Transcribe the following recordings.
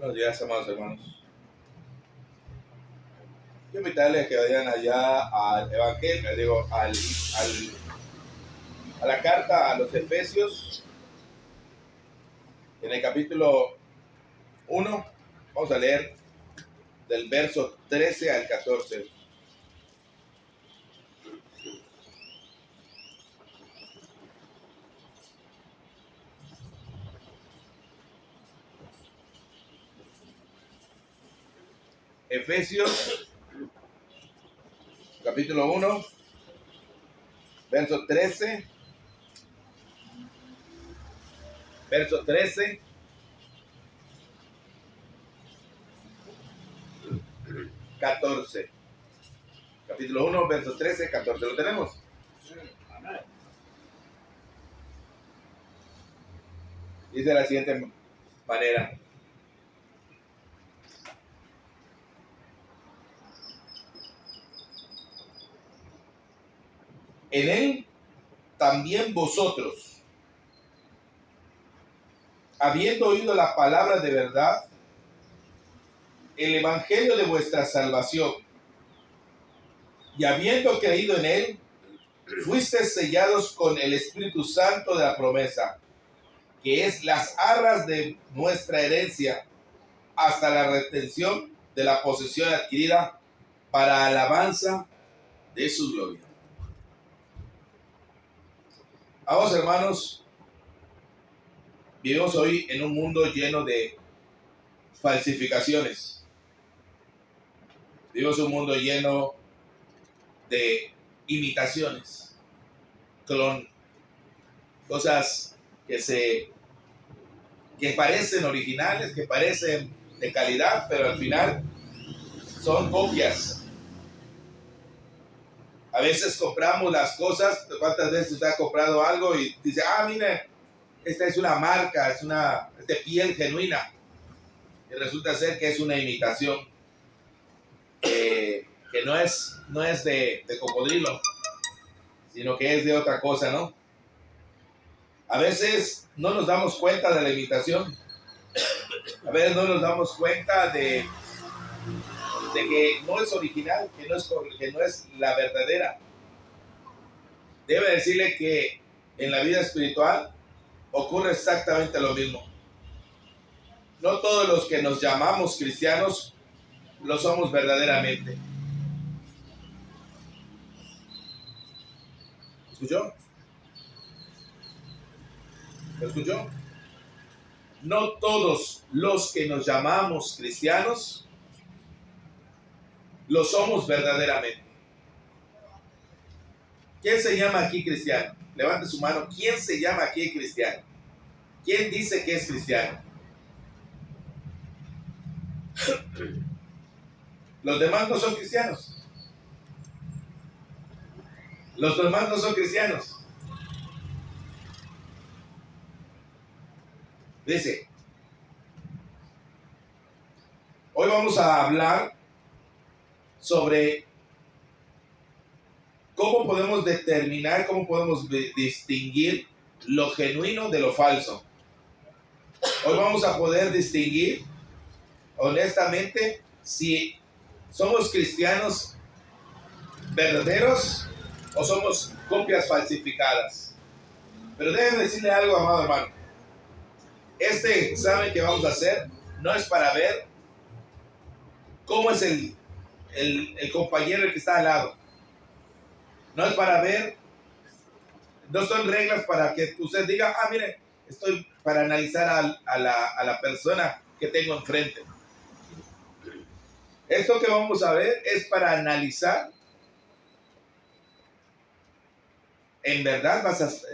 Buenos días, amados hermanos. Quiero invitarles a que vayan allá al Evangelio, a la carta a los Efesios, en el capítulo 1. Vamos a leer del verso 13 al 14. Efesios, capítulo 1, verso 13, 14. Capítulo 1, verso 13, 14. ¿Lo tenemos? Dice de la siguiente manera. En él también vosotros, habiendo oído la palabra de verdad, el evangelio de vuestra salvación, y habiendo creído en él, fuisteis sellados con el Espíritu Santo de la promesa, que es las arras de nuestra herencia, hasta la retención de la posesión adquirida para alabanza de su gloria. Amados hermanos, vivimos hoy en un mundo lleno de falsificaciones. Vivimos en un mundo lleno de imitaciones, cosas que parecen originales, que parecen de calidad, pero al final son copias. A veces compramos las cosas. ¿Cuántas veces usted ha comprado algo y dice, mire, esta es una marca, es de piel genuina? Y resulta ser que es una imitación, que no es de cocodrilo, sino que es de otra cosa, ¿no? A veces no nos damos cuenta de la imitación. A veces no nos damos cuenta de que no es original, que no es la verdadera. Debe decirle que en la vida espiritual ocurre exactamente lo mismo. No todos los que nos llamamos cristianos lo somos verdaderamente. ¿Escuchó? ¿Lo escuchó? No todos los que nos llamamos cristianos lo somos verdaderamente. ¿Quién se llama aquí cristiano? Levante su mano. ¿Quién se llama aquí cristiano? ¿Quién dice que es cristiano? Los demás no son cristianos. Los demás no son cristianos. Dice, hoy vamos a hablar sobre cómo podemos determinar, cómo podemos distinguir lo genuino de lo falso. Hoy vamos a poder distinguir honestamente si somos cristianos verdaderos o somos copias falsificadas. Pero déjenme decirle algo, amado hermano. Este examen que vamos a hacer no es para ver cómo es el compañero que está al lado. No es para ver, no son reglas para que usted diga, mire, estoy para analizar a la persona que tengo enfrente. Esto que vamos a ver es para analizar. En verdad,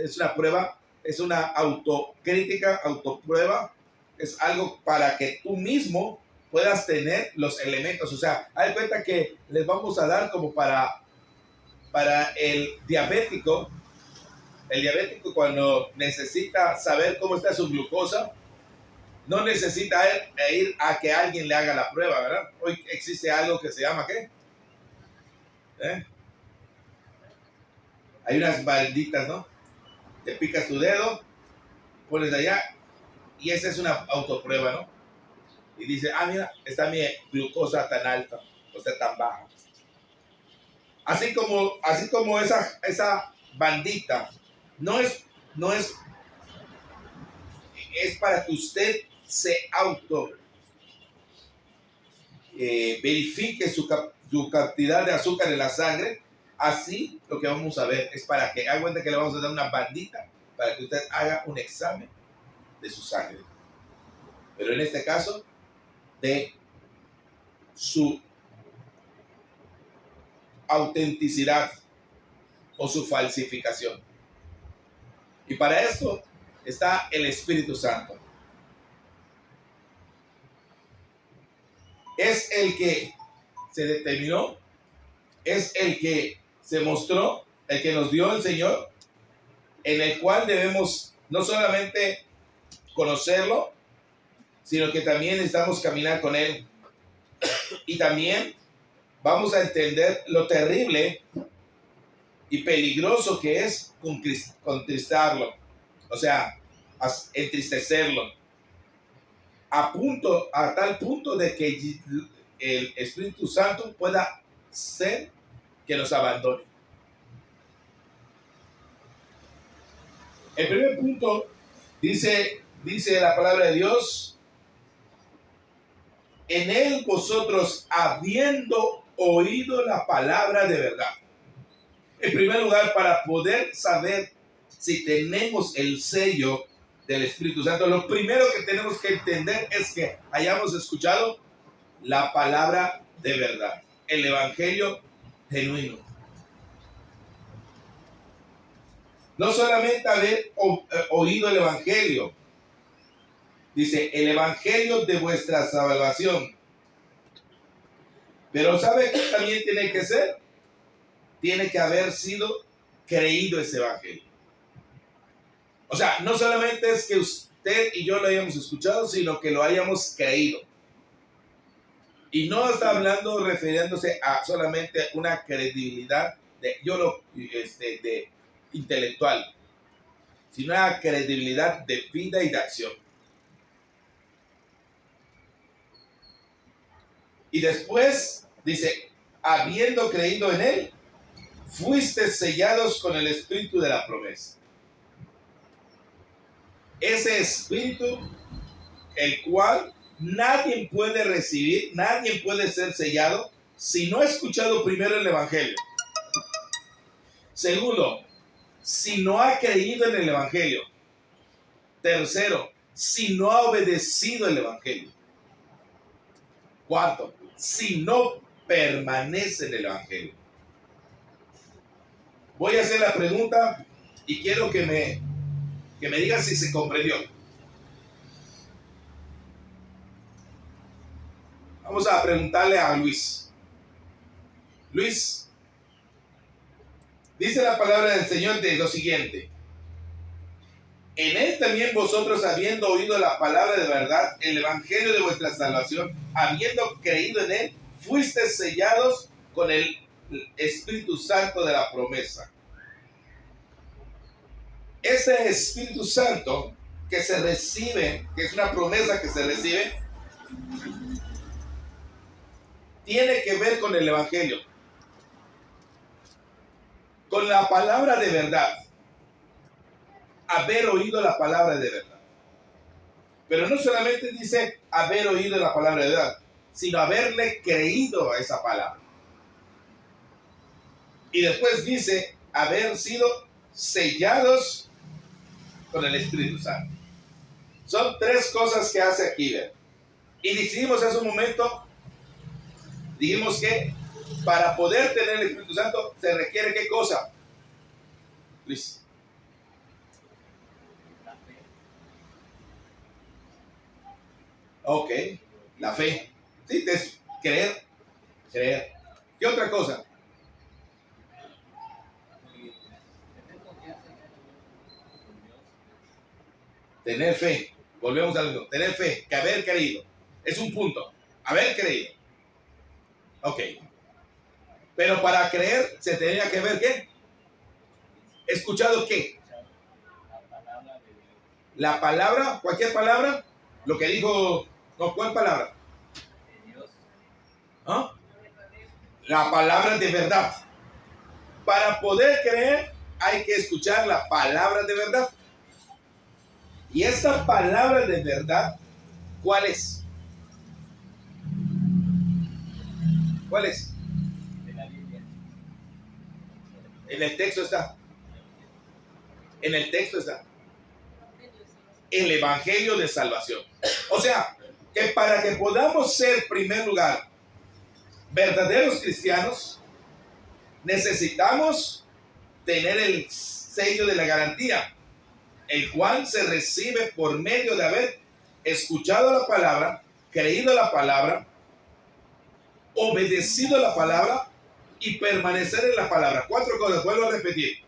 es una prueba, es una autocrítica, autoprueba. Es algo para que tú mismo puedas tener los elementos. O sea, haz de cuenta que les vamos a dar como para el diabético. El diabético, cuando necesita saber cómo está su glucosa, no necesita ir a que alguien le haga la prueba, ¿verdad? Hoy existe algo que se llama, ¿qué? Hay unas balditas, ¿no? Te picas tu dedo, pones allá, y esa es una autoprueba, ¿no? y dice, ah, mira, está mi glucosa tan alta, o sea, tan baja. Así como esa bandita, no es para que usted se auto verifique su cantidad de azúcar en la sangre. Así lo que vamos a ver es para que haga cuenta que le vamos a dar una bandita para que usted haga un examen de su sangre. Pero en este caso, de su autenticidad o su falsificación. Y para esto está el Espíritu Santo. Es el que se determinó, es el que se mostró, el que nos dio el Señor, en el cual debemos no solamente conocerlo, sino que también necesitamos caminar con Él. Y también vamos a entender lo terrible y peligroso que es contristarlo, o sea, entristecerlo, a tal punto de que el Espíritu Santo pueda ser que nos abandone. El primer punto dice la palabra de Dios: en Él vosotros habiendo oído la palabra de verdad. En primer lugar, para poder saber si tenemos el sello del Espíritu Santo, lo primero que tenemos que entender es que hayamos escuchado la palabra de verdad, el evangelio genuino. No solamente haber oído el evangelio, dice el evangelio de vuestra salvación. Pero ¿sabe qué también tiene que ser? Tiene que haber sido creído ese evangelio. O sea, no solamente es que usted y yo lo hayamos escuchado, sino que lo hayamos creído. Y no está hablando refiriéndose a solamente una credibilidad de intelectual, sino una credibilidad de vida y de acción. Y después dice, habiendo creído en Él, fuiste sellados con el espíritu de la promesa. Ese espíritu, el cual nadie puede recibir, nadie puede ser sellado si no ha escuchado primero el evangelio. Segundo, si no ha creído en el evangelio. Tercero, si no ha obedecido el evangelio. Cuarto, si no permanece en el evangelio. Voy a hacer la pregunta y quiero que me digan si se comprendió. Vamos a preguntarle a Luis. Luis, dice la palabra del Señor de lo siguiente: en Él también vosotros, habiendo oído la palabra de verdad, el evangelio de vuestra salvación, habiendo creído en Él, fuisteis sellados con el Espíritu Santo de la promesa. Ese Espíritu Santo que se recibe, que es una promesa que se recibe, tiene que ver con el evangelio, con la palabra de verdad. Haber oído la palabra de verdad. Pero no solamente dice haber oído la palabra de verdad, sino haberle creído a esa palabra. Y después dice haber sido sellados con el Espíritu Santo. Son tres cosas que hace aquí, ¿ver? Y dijimos hace un momento, dijimos que para poder tener el Espíritu Santo se requiere ¿qué cosa? Luis. Ok, la fe. Sí, es creer. ¿Qué otra cosa? Tener fe. Volvemos a lo mismo. Tener fe, que haber creído. Es un punto. Haber creído. Ok. Pero para creer se tenía que ver ¿qué? ¿Escuchado qué? La palabra, cualquier palabra. Lo que dijo No, ¿cuál palabra? ¿Ah? La palabra de verdad. Para poder creer hay que escuchar la palabra de verdad. Y esta palabra de verdad, ¿cuál es? ¿Cuál es? En el texto está. En el texto está. El Evangelio de Salvación. O sea, que para que podamos ser, en primer lugar, verdaderos cristianos, necesitamos tener el sello de la garantía, el cual se recibe por medio de haber escuchado la palabra, creído la palabra, obedecido la palabra y permanecer en la palabra. 4 cosas, vuelvo a repetir.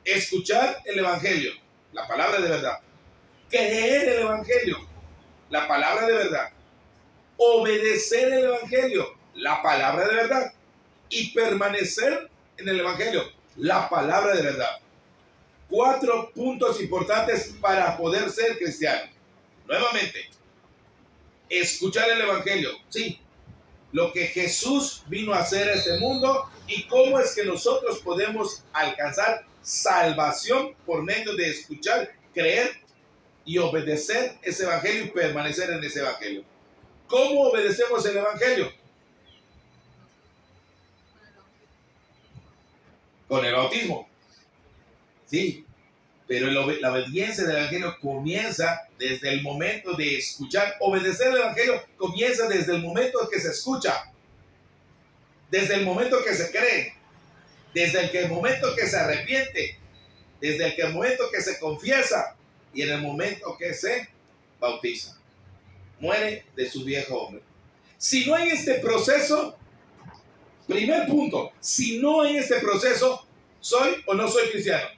Escuchar el Evangelio, la palabra de verdad. Creer el Evangelio, la palabra de verdad. Obedecer el Evangelio, la palabra de verdad. Y permanecer en el Evangelio, la palabra de verdad. 4 puntos importantes para poder ser cristiano. Nuevamente, escuchar el Evangelio, sí, lo que Jesús vino a hacer a este mundo y cómo es que nosotros podemos alcanzar salvación por medio de escuchar, creer y obedecer ese Evangelio y permanecer en ese Evangelio. ¿Cómo obedecemos el Evangelio? Con el bautismo. Sí, pero la obediencia del Evangelio comienza desde el momento de escuchar. Obedecer el Evangelio comienza desde el momento que se escucha, desde el momento que se cree, desde el momento que se arrepiente, desde el momento que se confiesa y en el momento que se bautiza. Muere de su viejo hombre. Si no hay este proceso, primer punto, si no hay este proceso, ¿soy o no soy cristiano?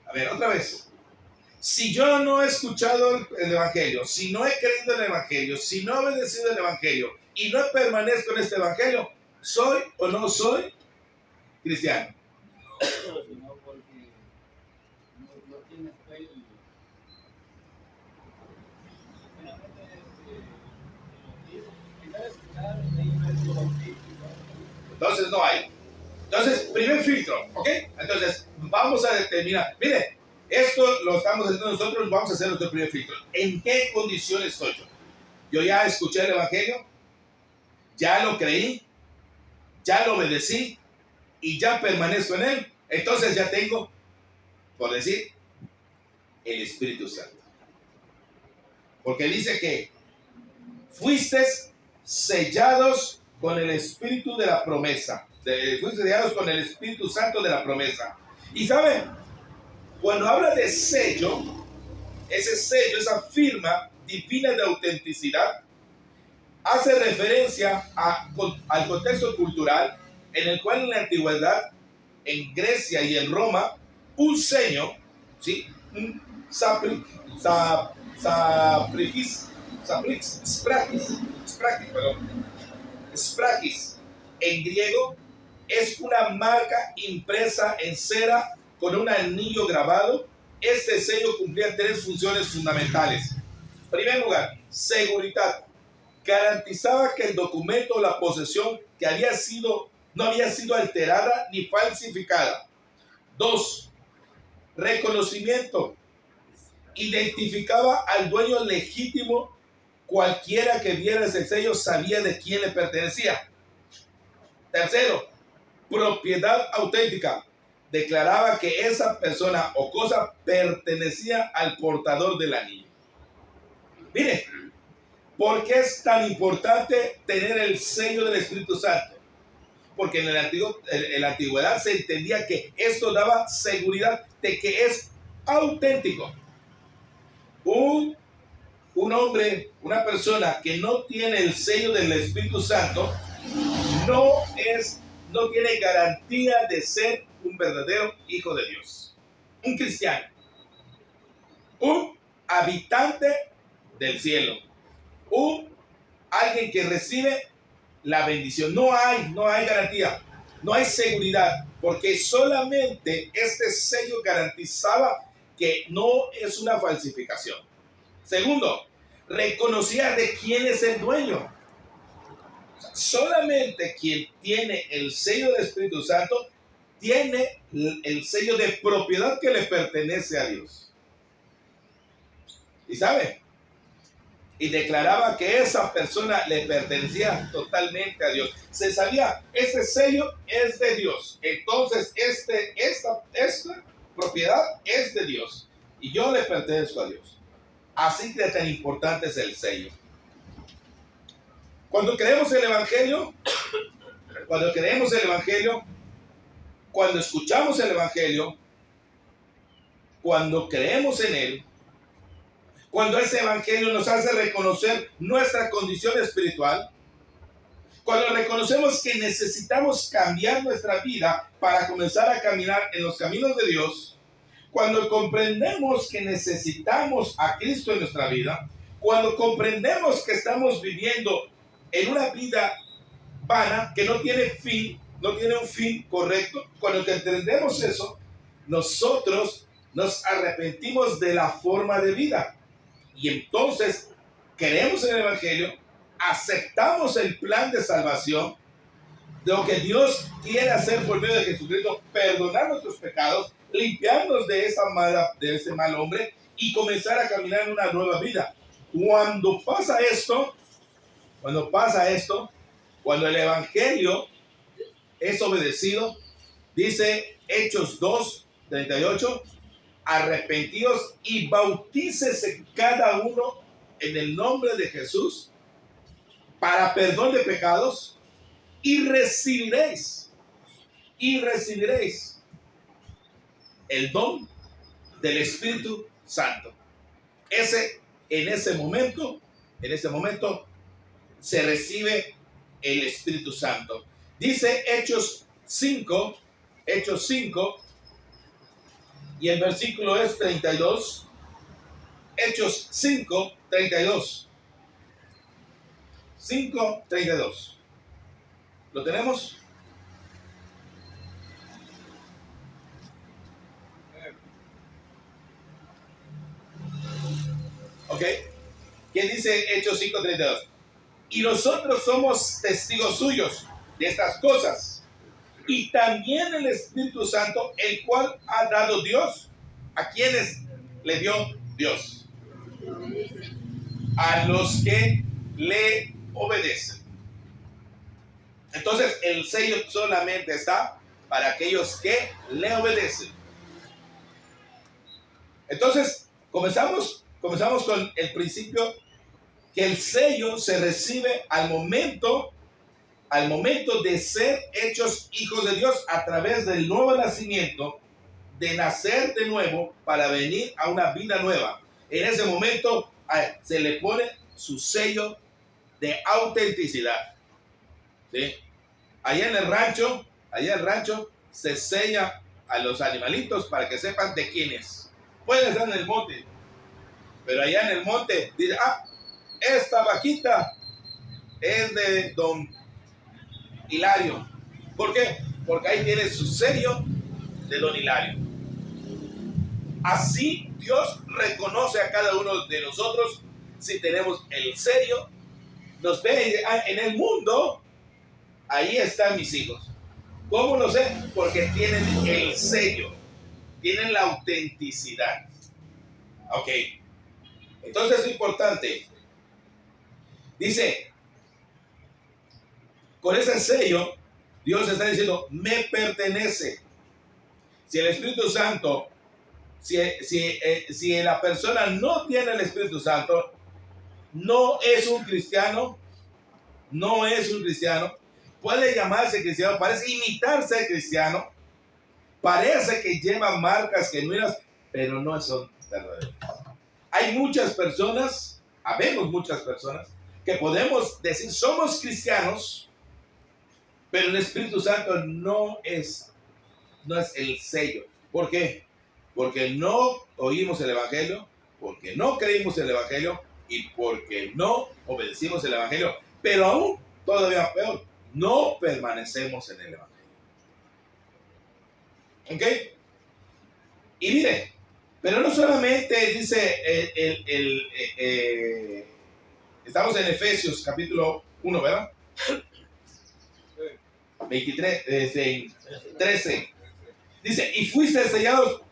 A ver, otra vez. Si yo no he escuchado el Evangelio, si no he creído en el Evangelio, si no he obedecido el Evangelio y no permanezco en este Evangelio, ¿soy o no soy cristiano? Sino porque no tienes fe. Entonces no hay. Entonces, primer filtro, ¿ok? Entonces, vamos a determinar. Mire, esto lo estamos haciendo nosotros, vamos a hacer nuestro primer filtro. ¿En qué condiciones estoy yo? Yo ya escuché el Evangelio, ya lo creí, ya lo obedecí y ya permanezco en él. Entonces ya tengo, por decir, el Espíritu Santo. Porque dice que fuiste sellados con el Espíritu de la promesa. Fuiste sellados con el Espíritu Santo de la promesa. Y saben, cuando habla de sello, ese sello, esa firma divina de autenticidad, hace referencia al contexto cultural en el cual en la antigüedad, en Grecia y en Roma, un sello, ¿sí? Un spragis, en griego, es una marca impresa en cera con un anillo grabado. Este sello cumplía 3 funciones fundamentales. En primer lugar, seguridad. Garantizaba que el documento o la posesión no había sido alterada ni falsificada. 2. Reconocimiento. Identificaba al dueño legítimo. Cualquiera que viera ese sello sabía de quién le pertenecía. Tercero, propiedad auténtica. Declaraba que esa persona o cosa pertenecía al portador del anillo. Mire, ¿por qué es tan importante tener el sello del Espíritu Santo? Porque en la antigüedad se entendía que esto daba seguridad de que es auténtico. Un hombre, una persona que no tiene el sello del Espíritu Santo, no tiene garantía de ser un verdadero hijo de Dios, un cristiano, un habitante del cielo, alguien que recibe la bendición. No hay garantía, no hay seguridad, porque solamente este sello garantizaba que no es una falsificación. Segundo, reconocía de quién es el dueño. O sea, solamente quien tiene el sello del Espíritu Santo tiene el sello de propiedad que le pertenece a Dios. ¿Y sabe? Y declaraba que esa persona le pertenecía totalmente a Dios. Se sabía, este sello es de Dios. Entonces, esta propiedad es de Dios. Y yo le pertenezco a Dios. Así que tan importante es el sello. Cuando creemos el Evangelio, cuando escuchamos el Evangelio, cuando creemos en él, cuando ese Evangelio nos hace reconocer nuestra condición espiritual, cuando reconocemos que necesitamos cambiar nuestra vida para comenzar a caminar en los caminos de Dios, cuando comprendemos que necesitamos a Cristo en nuestra vida, cuando comprendemos que estamos viviendo en una vida vana que no tiene fin, no tiene un fin correcto, cuando entendemos eso, nosotros nos arrepentimos de la forma de vida. Y entonces creemos en el Evangelio, aceptamos el plan de salvación, de lo que Dios quiere hacer por medio de Jesucristo, perdonar nuestros pecados, limpiarnos de ese mal hombre y comenzar a caminar en una nueva vida. Cuando pasa esto, cuando el Evangelio es obedecido, dice Hechos 2:38, arrepentidos y bautícese cada uno en el nombre de Jesús para perdón de pecados y recibiréis el don del Espíritu Santo. En ese momento se recibe el Espíritu Santo. Dice Hechos 5 y el versículo es 32. Hechos 5:32. 5:32. ¿Lo tenemos? Ok. ¿Quién dice Hechos 5:32? Y nosotros somos testigos suyos de estas cosas. Y también el Espíritu Santo, el cual ha dado Dios. ¿A quienes le dio Dios? A los que le obedecen. Entonces el sello solamente está para aquellos que le obedecen. Entonces comenzamos con el principio que el sello se recibe al momento de ser hechos hijos de Dios a través del nuevo nacimiento, de nacer de nuevo para venir a una vida nueva. En ese momento se le pone su sello de autenticidad. ¿Sí? Allá en el rancho se sella a los animalitos para que sepan de quién es. Pueden estar en el monte, pero allá en el monte dice, esta vaquita es de don Hilario. ¿Por qué? Porque ahí tiene su sello de don Hilario. Así Dios reconoce a cada uno de nosotros si tenemos el sello. Nos ve y dice, en el mundo, ahí están mis hijos. ¿Cómo lo sé? Porque tienen el sello, tienen la autenticidad. Ok. Entonces es importante. Dice, con ese sello, Dios está diciendo, me pertenece. Si el Espíritu Santo, si la persona no tiene el Espíritu Santo, no es un cristiano, puede llamarse cristiano, parece imitar ser cristiano, parece que lleva marcas genuinas, pero no son verdaderas. Habemos muchas personas que podemos decir somos cristianos, pero el Espíritu Santo no es el sello. ¿Por qué? Porque no oímos el Evangelio, porque no creímos el Evangelio y porque no obedecimos el Evangelio. Pero aún, todavía peor, no permanecemos en el Evangelio. ¿Ok? Y mire, Pero no solamente dice, estamos en Efesios capítulo 1, ¿verdad? 23, 13. Dice, y fuiste sellados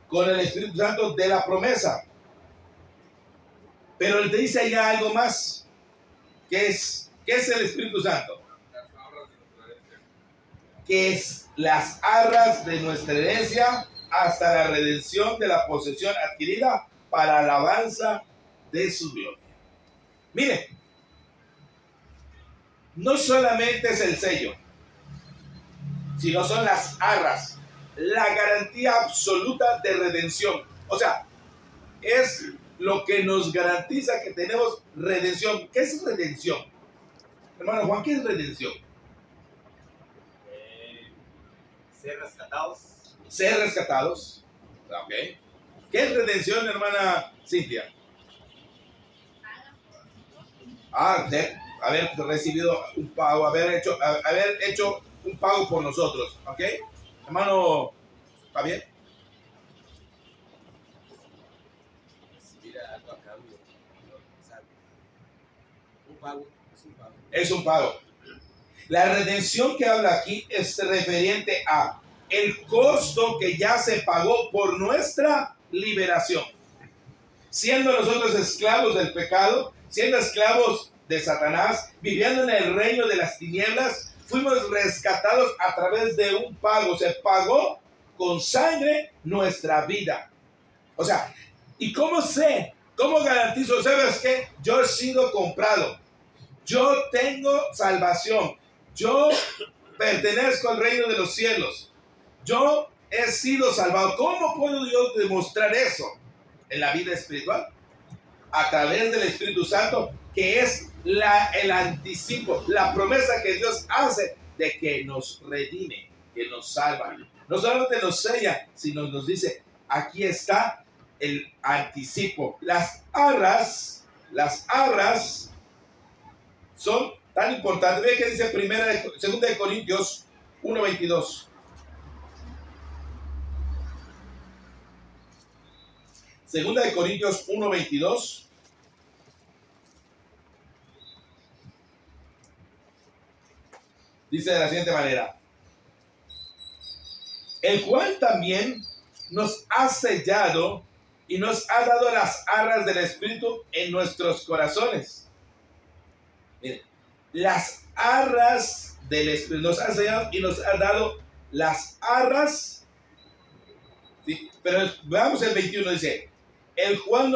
con el Espíritu Santo de la promesa. Pero él te dice allá algo más. ¿Qué es el Espíritu Santo? Que es las arras de nuestra herencia hasta la redención de la posesión adquirida para alabanza de su gloria. Mire, no solamente es el sello, sino son las arras, la garantía absoluta de redención. O sea, es lo que nos garantiza que tenemos redención. ¿Qué es redención? Hermano Juan, ¿qué es redención? Ser rescatados. Ser rescatados. Ok. ¿Qué es redención, hermana Cintia? Haber recibido un pago, haber hecho un pago por nosotros. ¿Ok? Hermano Javier. Recibir algo a cambio. O sea, un pago es un pago. Es un pago. La redención que habla aquí es referente a el costo que ya se pagó por nuestra liberación. Siendo nosotros esclavos del pecado, siendo esclavos de Satanás, viviendo en el reino de las tinieblas, fuimos rescatados a través de un pago. Se pagó con sangre nuestra vida. O sea, ¿y cómo sé? ¿Cómo garantizo? ¿Sabes qué? Yo he sido comprado. Yo tengo salvación. Yo pertenezco al reino de los cielos. Yo he sido salvado. ¿Cómo puedo yo demostrar eso en la vida espiritual? A través del Espíritu Santo, que es el anticipo, la promesa que Dios hace de que nos redime, que nos salva. No solamente nos sella, sino nos dice, aquí está el anticipo. Las arras son tan importantes. Ve que dice 2 de Corintios 1:22. Segunda de Corintios 1:22. Dice de la siguiente manera: el cual también nos ha sellado y nos ha dado las arras del Espíritu en nuestros corazones. Miren, las arras del Espíritu nos ha sellado y nos ha dado las arras. ¿Sí? Pero veamos el 21, dice, el cual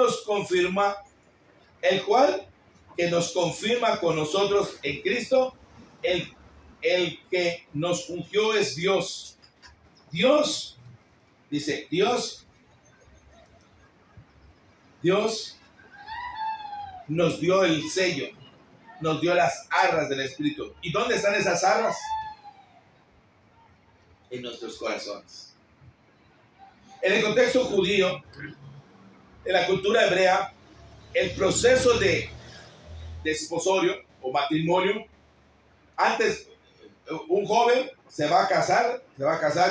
que nos confirma con nosotros en Cristo, el que nos ungió es Dios. Dios, dice, Dios nos dio el sello, nos dio las arras del Espíritu. ¿Y dónde están esas arras? En nuestros corazones. En el contexto judío, en la cultura hebrea, el proceso de desposorio o matrimonio, antes un joven se va a casar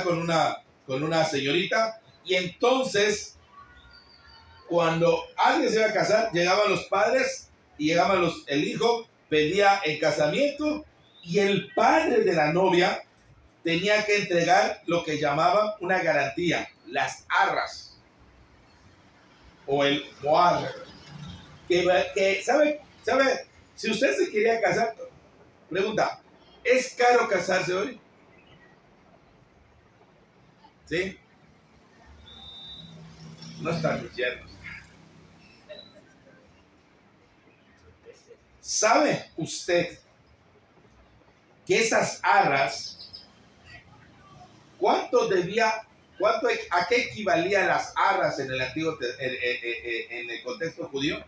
con una señorita, y entonces cuando alguien se iba a casar, llegaban los padres y llegaban el hijo, pedía el casamiento, y el padre de la novia tenía que entregar lo que llamaban una garantía, las arras o el moar, que ¿sabe? Si usted se quería casar, pregunta, ¿es caro casarse hoy? ¿Sí? No están los yernos. ¿Sabe usted que esas arras, a qué equivalían las arras en el antiguo, en el contexto judío?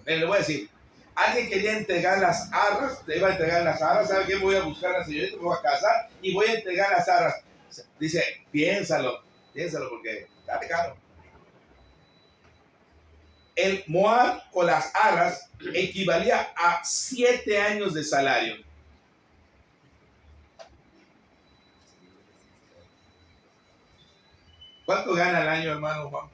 Le voy a decir, alguien quería entregar las arras, le iba a entregar las arras, ¿sabe qué? Voy a buscar a la señorita, me voy a casar y voy a entregar las arras. Dice, piénsalo porque está caro. El moar o las arras equivalía a 7 años de salario. ¿Cuánto gana al año, hermano Juan?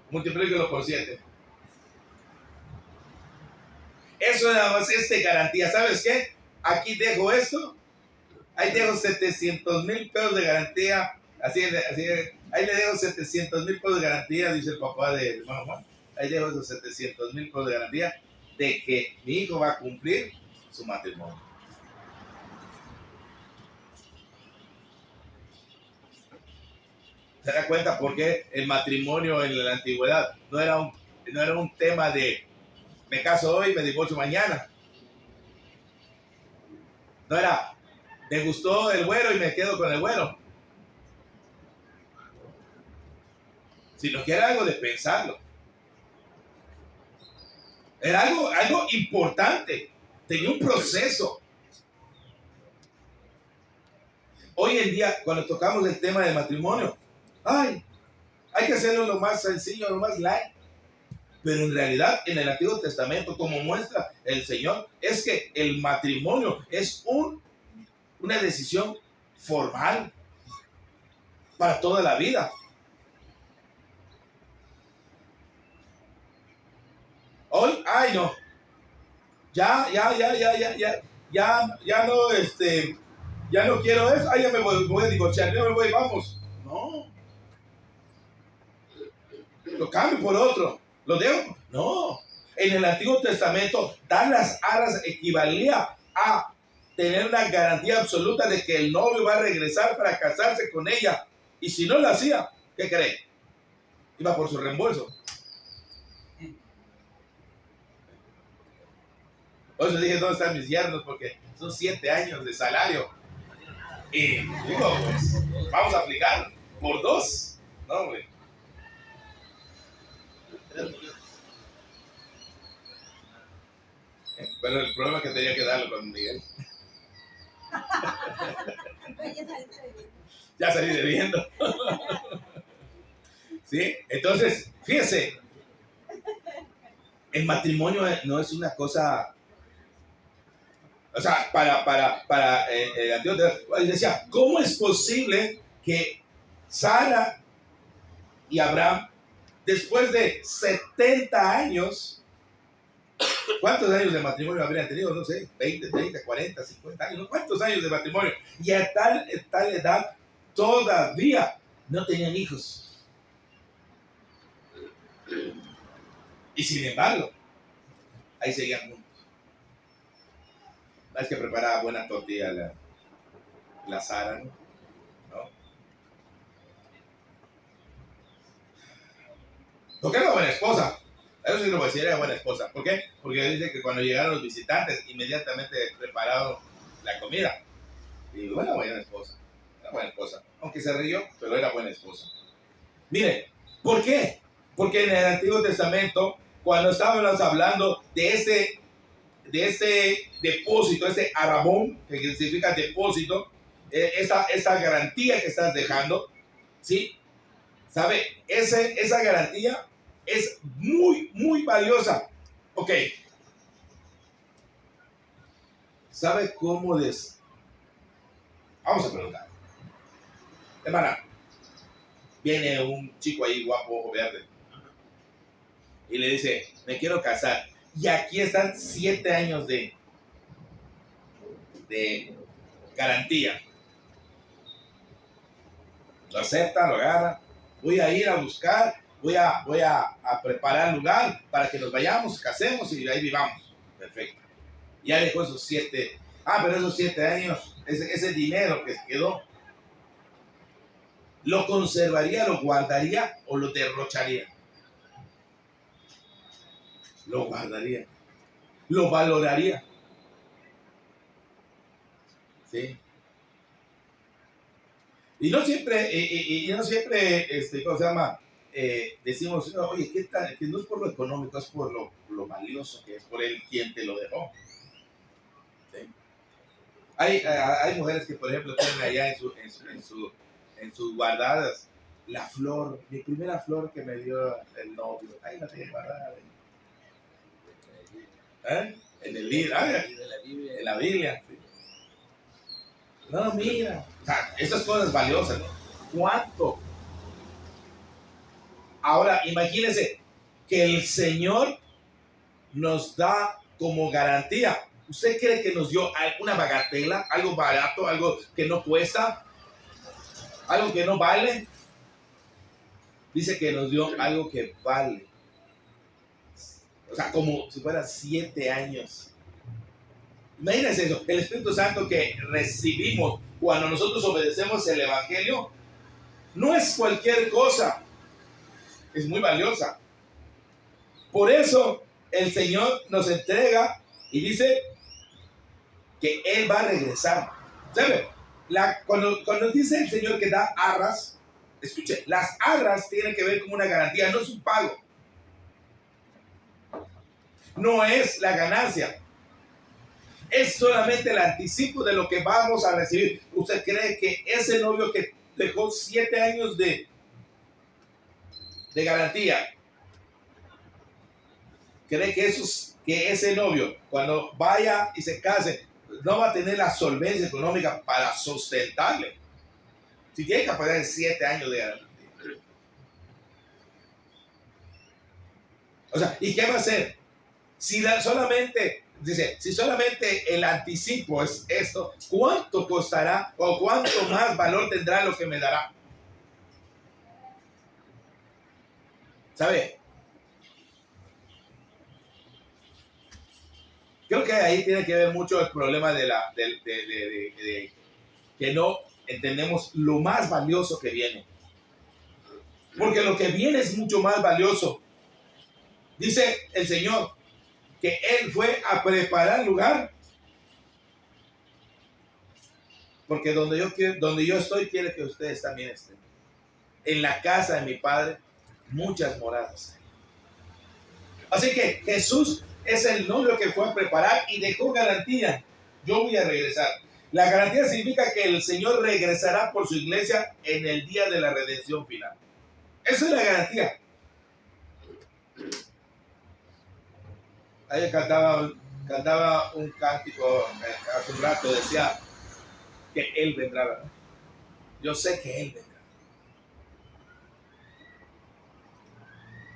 Multiplíquelo por 7. Eso nada más es de garantía. ¿Sabes qué? Aquí dejo esto. Ahí dejo 700,000 pesos de garantía. Así, ahí le dejo 700,000 pesos de garantía, dice el papá de hermano Juan. Ahí dejo esos 700,000 pesos de garantía de que mi hijo va a cumplir su matrimonio. ¿Se da cuenta por qué el matrimonio en la antigüedad no era un tema de me caso hoy, me divorcio mañana? No era, me gustó el güero y me quedo con el güero. Sino que era algo de pensarlo. Era algo importante. Tenía un proceso. Hoy en día, cuando tocamos el tema del matrimonio, hay que hacerlo lo más sencillo, lo más light. Pero en realidad, en el Antiguo Testamento, como muestra el Señor, es que el matrimonio es una decisión formal para toda la vida. Hoy, ay no, ya no, ya no quiero eso, ay ya me voy a divorciar, ya me voy, vamos. No, lo cambio por otro, lo dejo. No, en el Antiguo Testamento, dar las arras equivalía a tener una garantía absoluta de que el novio va a regresar para casarse con ella. Y si no lo hacía, ¿qué cree? Iba por su reembolso. Por eso dije, ¿dónde están mis yernos? Porque son 7 años de salario. Y digo, pues, vamos a aplicar por 2. No, güey. Pero el problema es que tenía que darlo con Miguel. Ya salí debiendo. ¿Sí? Entonces, fíjese, el matrimonio no es una cosa. O sea, para el Antiguo Testamento, decía, ¿cómo es posible que Sara y Abraham, después de 70 años, ¿cuántos años de matrimonio habrían tenido? No sé, 20, 30, 40, 50 años, ¿no? ¿Cuántos años de matrimonio? Y a tal edad todavía no tenían hijos. Y sin embargo, ahí seguían juntos. Es que preparaba buena tortilla la Sara, ¿no? Porque era buena esposa. Eso sí lo voy a decir, era buena esposa. ¿Por qué? Porque dice que cuando llegaron los visitantes, inmediatamente prepararon la comida. Y bueno, buena esposa. Era buena esposa. Aunque se rió, pero era buena esposa. Mire, ¿por qué? Porque en el Antiguo Testamento, cuando estábamos hablando de este depósito, este arabón, que significa depósito, esa garantía que estás dejando, ¿sí? ¿Sabe? Esa garantía es muy, muy valiosa. Ok. ¿Sabe cómo Vamos a preguntar. Hermana, viene un chico ahí guapo, ojo verde, y le dice, me quiero casar. Y aquí están 7 años de garantía. Lo acepta, lo agarra. Voy a ir a buscar, voy a preparar lugar para que nos vayamos, casemos y ahí vivamos. Perfecto. Ya dejó esos 7. Pero esos 7 años, ese dinero que quedó, ¿lo conservaría, lo guardaría o lo derrocharía? Lo guardaría. Lo valoraría. ¿Sí? Y no siempre, ¿cómo se llama? Decimos, oye, ¿qué tal? Que no es por lo económico, es por lo valioso que es, por el quien te lo dejó. ¿Sí? Hay mujeres que, por ejemplo, tienen allá en sus guardadas la flor, mi primera flor que me dio el novio. Ahí la tiene guardada. En el libro, en la Biblia. No, mira. O sea, esas cosas valiosas, ¿no? ¿Cuánto? Ahora, imagínense que el Señor nos da como garantía. ¿Usted cree que nos dio una bagatela, algo barato, algo que no cuesta, algo que no vale? Dice que nos dio algo que vale. O sea, como si fuera 7 años. Imagínense eso, el Espíritu Santo que recibimos cuando nosotros obedecemos el Evangelio, no es cualquier cosa, es muy valiosa. Por eso el Señor nos entrega y dice que Él va a regresar. ¿Sabe? Cuando dice el Señor que da arras, escuche, las arras tienen que ver con una garantía, no es un pago. No es la ganancia. Es solamente el anticipo de lo que vamos a recibir. ¿Usted cree que ese novio que dejó 7 años de garantía, cree que ese novio, cuando vaya y se case, no va a tener la solvencia económica para sustentarle? Si tiene que pagar 7 años de garantía. O sea, ¿y qué va a hacer? Si solamente el anticipo es esto, ¿cuánto costará o cuánto más valor tendrá lo que me dará? ¿Sabe? Creo que ahí tiene que ver mucho el problema de que no entendemos lo más valioso que viene. Porque lo que viene es mucho más valioso. Dice el Señor que Él fue a preparar lugar. Porque donde yo estoy, quiere que ustedes también estén. En la casa de mi Padre, muchas moradas. Así que Jesús es el novio que fue a preparar y dejó garantía. Yo voy a regresar. La garantía significa que el Señor regresará por su iglesia en el día de la redención final. Esa es la garantía. Ayer cantaba un cántico hace un rato, decía que Él vendrá, ¿verdad? Yo sé que Él vendrá.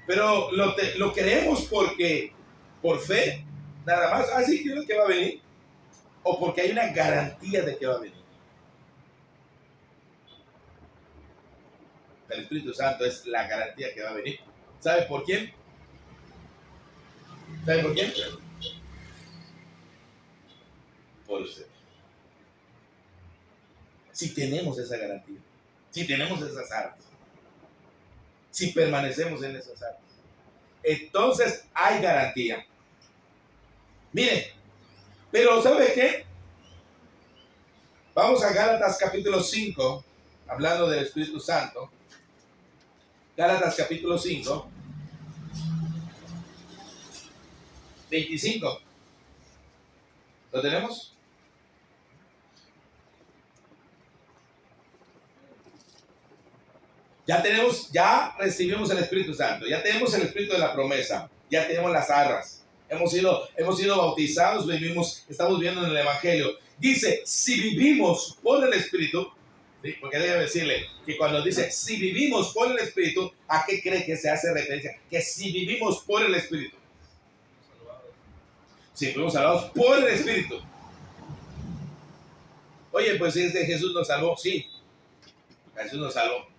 Pero lo creemos porque, por fe, nada más, así creo que va a venir, o porque hay una garantía de que va a venir. El Espíritu Santo es la garantía que va a venir. ¿Sabe por quién? ¿Sabe por quién? Por usted. Si tenemos esa garantía, si tenemos esas armas, si permanecemos en esas armas, entonces hay garantía. Mire, pero ¿sabe qué? Vamos a Gálatas capítulo 5, hablando del Espíritu Santo. Gálatas capítulo 5, 25. ¿Lo tenemos? Ya recibimos el Espíritu Santo, ya tenemos el Espíritu de la promesa, ya tenemos las arras, hemos sido bautizados, estamos viendo en el Evangelio. Dice, si vivimos por el Espíritu, ¿sí? Porque debe decirle que cuando dice, si vivimos por el Espíritu, ¿a qué cree que se hace referencia? Que si vivimos por el Espíritu. Si fuimos salvados por el Espíritu. Oye, pues si es que Jesús nos salvó, sí, Jesús nos salvó.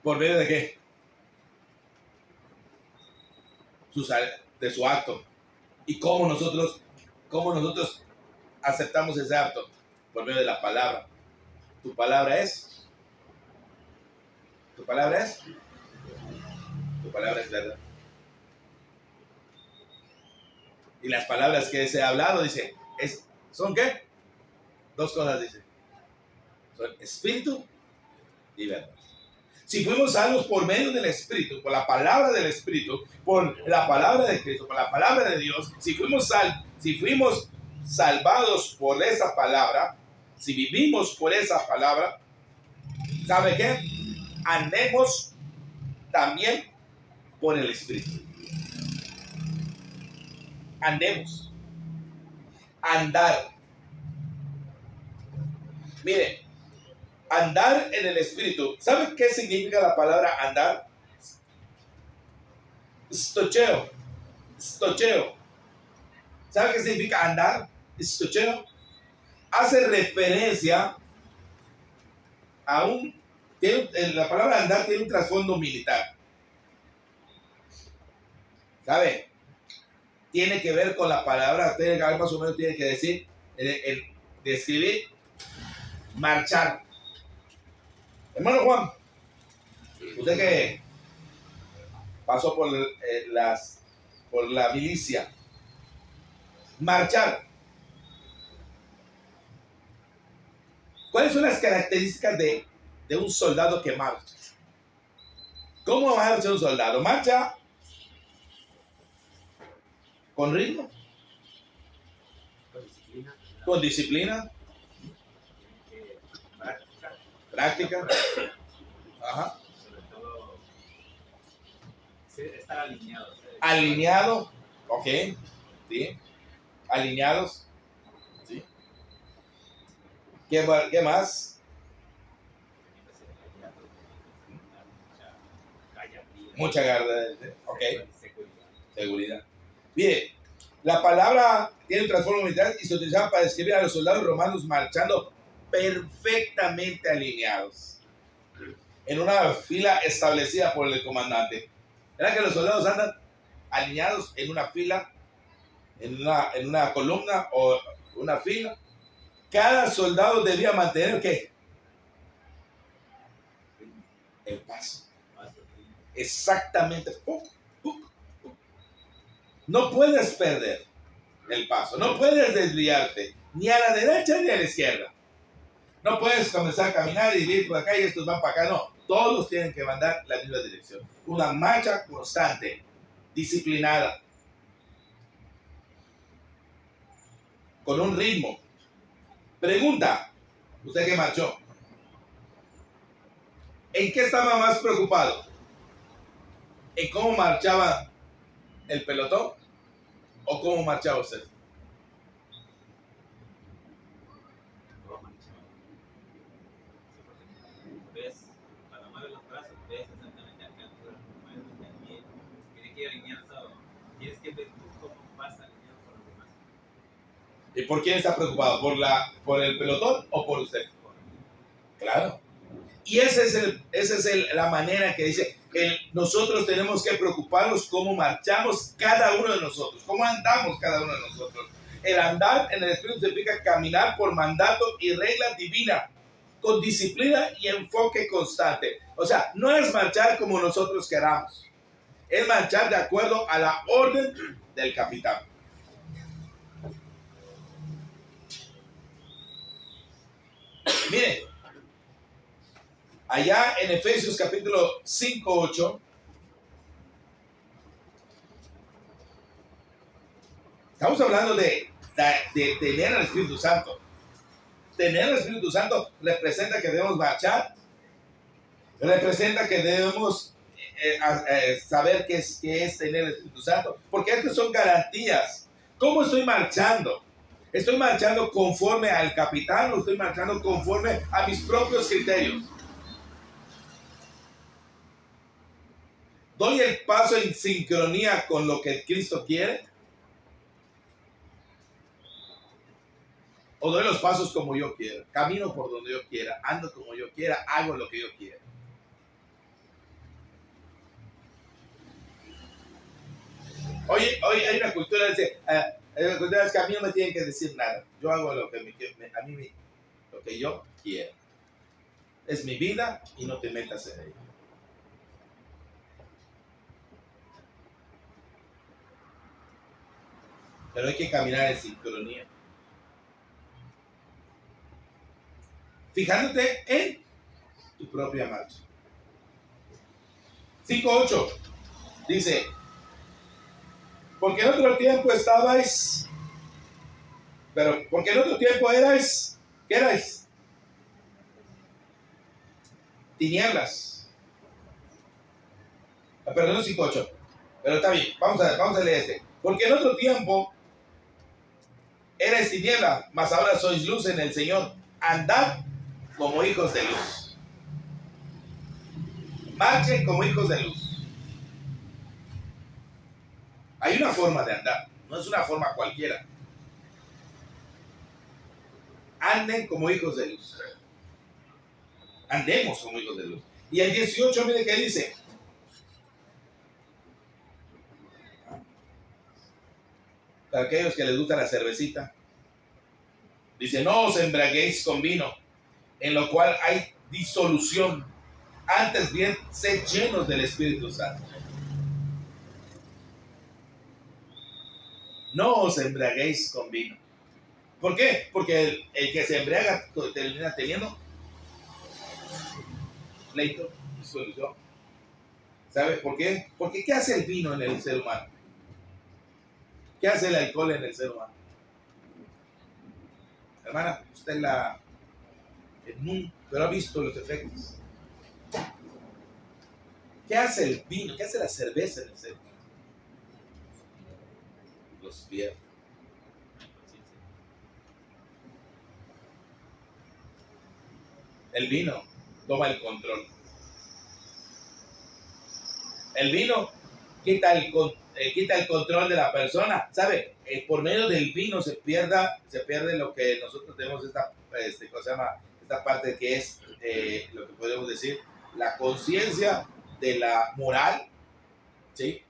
¿Por medio de qué? De su acto. ¿Y cómo nosotros aceptamos ese acto? Por medio de la palabra. ¿Tu palabra es? ¿Tu palabra es? Tu palabra es verdad. Y las palabras que se ha hablado, dice, ¿son qué? 2 cosas, dice. Son espíritu y verdad. Si fuimos salvos por medio del Espíritu, por la palabra del Espíritu, por la palabra de Cristo, por la palabra de Dios, si fuimos salvados por esa palabra, si vivimos por esa palabra, ¿sabe qué? Andemos también por el Espíritu. andemos. Andar. Mire, andar en el Espíritu. ¿Sabe qué significa la palabra andar? Stocheo. Stocheo. ¿Sabe qué significa andar? Stocheo. Hace referencia a la palabra andar tiene un trasfondo militar. ¿Sabe? Tiene que ver con la palabra, más o menos tiene que decir, describir, marchar. Hermano Juan, usted que pasó por la milicia, marchar. ¿Cuáles son las características de un soldado que marcha? ¿Cómo marcha un soldado? Marcha con ritmo, Con disciplina. con disciplina, Práctica. práctica. Ajá. Sobre todo, sí, estar alineado. Alineado, ok, sí, alineados, sí. ¿Qué más? Mucha garra, ok, seguridad. Mire, la palabra tiene un trasfondo militar y se utilizaba para describir a los soldados romanos marchando perfectamente alineados en una fila establecida por el comandante. ¿Verdad que los soldados andan alineados en una fila, en una columna o una fila? Cada soldado debía mantener ¿qué? El paso. Exactamente. No puedes perder el paso, no puedes desviarte ni a la derecha ni a la izquierda. No puedes comenzar a caminar y ir por acá y estos van para acá. No, todos tienen que mandar la misma dirección. Una marcha constante, disciplinada, con un ritmo. Pregunta, usted que marchó, ¿en qué estaba más preocupado? ¿En cómo marchaba el pelotón o cómo marchaba usted? Ves, cuando mueves los brazos, ves exactamente a qué altura mueves el pie. Tienes que ir alineado. Tienes que ver tú cómo vas alineado con los demás. ¿Y por quién está preocupado? ¿Por el pelotón o por usted? Claro. Y esa es la manera que dice, nosotros tenemos que preocuparnos cómo marchamos cada uno de nosotros, cómo andamos cada uno de nosotros. El andar en el Espíritu significa caminar por mandato y regla divina, con disciplina y enfoque constante. O sea, no es marchar como nosotros queramos, es marchar de acuerdo a la orden del capitán. Miren, allá en Efesios capítulo 5:8, estamos hablando de tener al Espíritu Santo. Tener al Espíritu Santo representa que debemos marchar, representa que debemos saber qué es tener el Espíritu Santo, porque estas son garantías. ¿Cómo estoy marchando? ¿Estoy marchando conforme al capitán o estoy marchando conforme a mis propios criterios? ¿Doy el paso en sincronía con lo que Cristo quiere? ¿O doy los pasos como yo quiero? Camino por donde yo quiera, ando como yo quiera, hago lo que yo quiera. Hoy hay una cultura que dice, es que a mí no me tienen que decir nada. Yo hago lo que lo que yo quiero. Es mi vida y no te metas en ella. Pero hay que caminar en sincronía. Fijándote en tu propia marcha. 5:8 dice, porque en otro tiempo estabais, porque en otro tiempo erais, ¿qué erais? Tinieblas. Perdón, 5:8. Pero está bien, vamos a leer este. Porque en otro tiempo erais tiniebla, mas ahora sois luz en el Señor. Andad como hijos de luz. Marchen como hijos de luz. Hay una forma de andar, no es una forma cualquiera. Anden como hijos de luz. Andemos como hijos de luz. Y el 18, mire qué dice. Para aquellos que les gusta la cervecita, dice: no os embriaguéis con vino, en lo cual hay disolución. Antes bien, sed llenos del Espíritu Santo. No os embriaguéis con vino. ¿Por qué? Porque el que se embriaga termina teniendo pleito, disolución. ¿Sabe por qué? Porque ¿qué hace el vino en el ser humano? ¿Qué hace el alcohol en el ser humano? Hermana, usted pero ha visto los efectos. ¿Qué hace el vino? ¿Qué hace la cerveza en el ser humano? Los pierde. El vino toma el control. El vino quita el control de la persona, ¿sabe? Por medio del vino se pierde lo que nosotros tenemos esta parte que es lo que podemos decir la conciencia de la moral, ¿sí?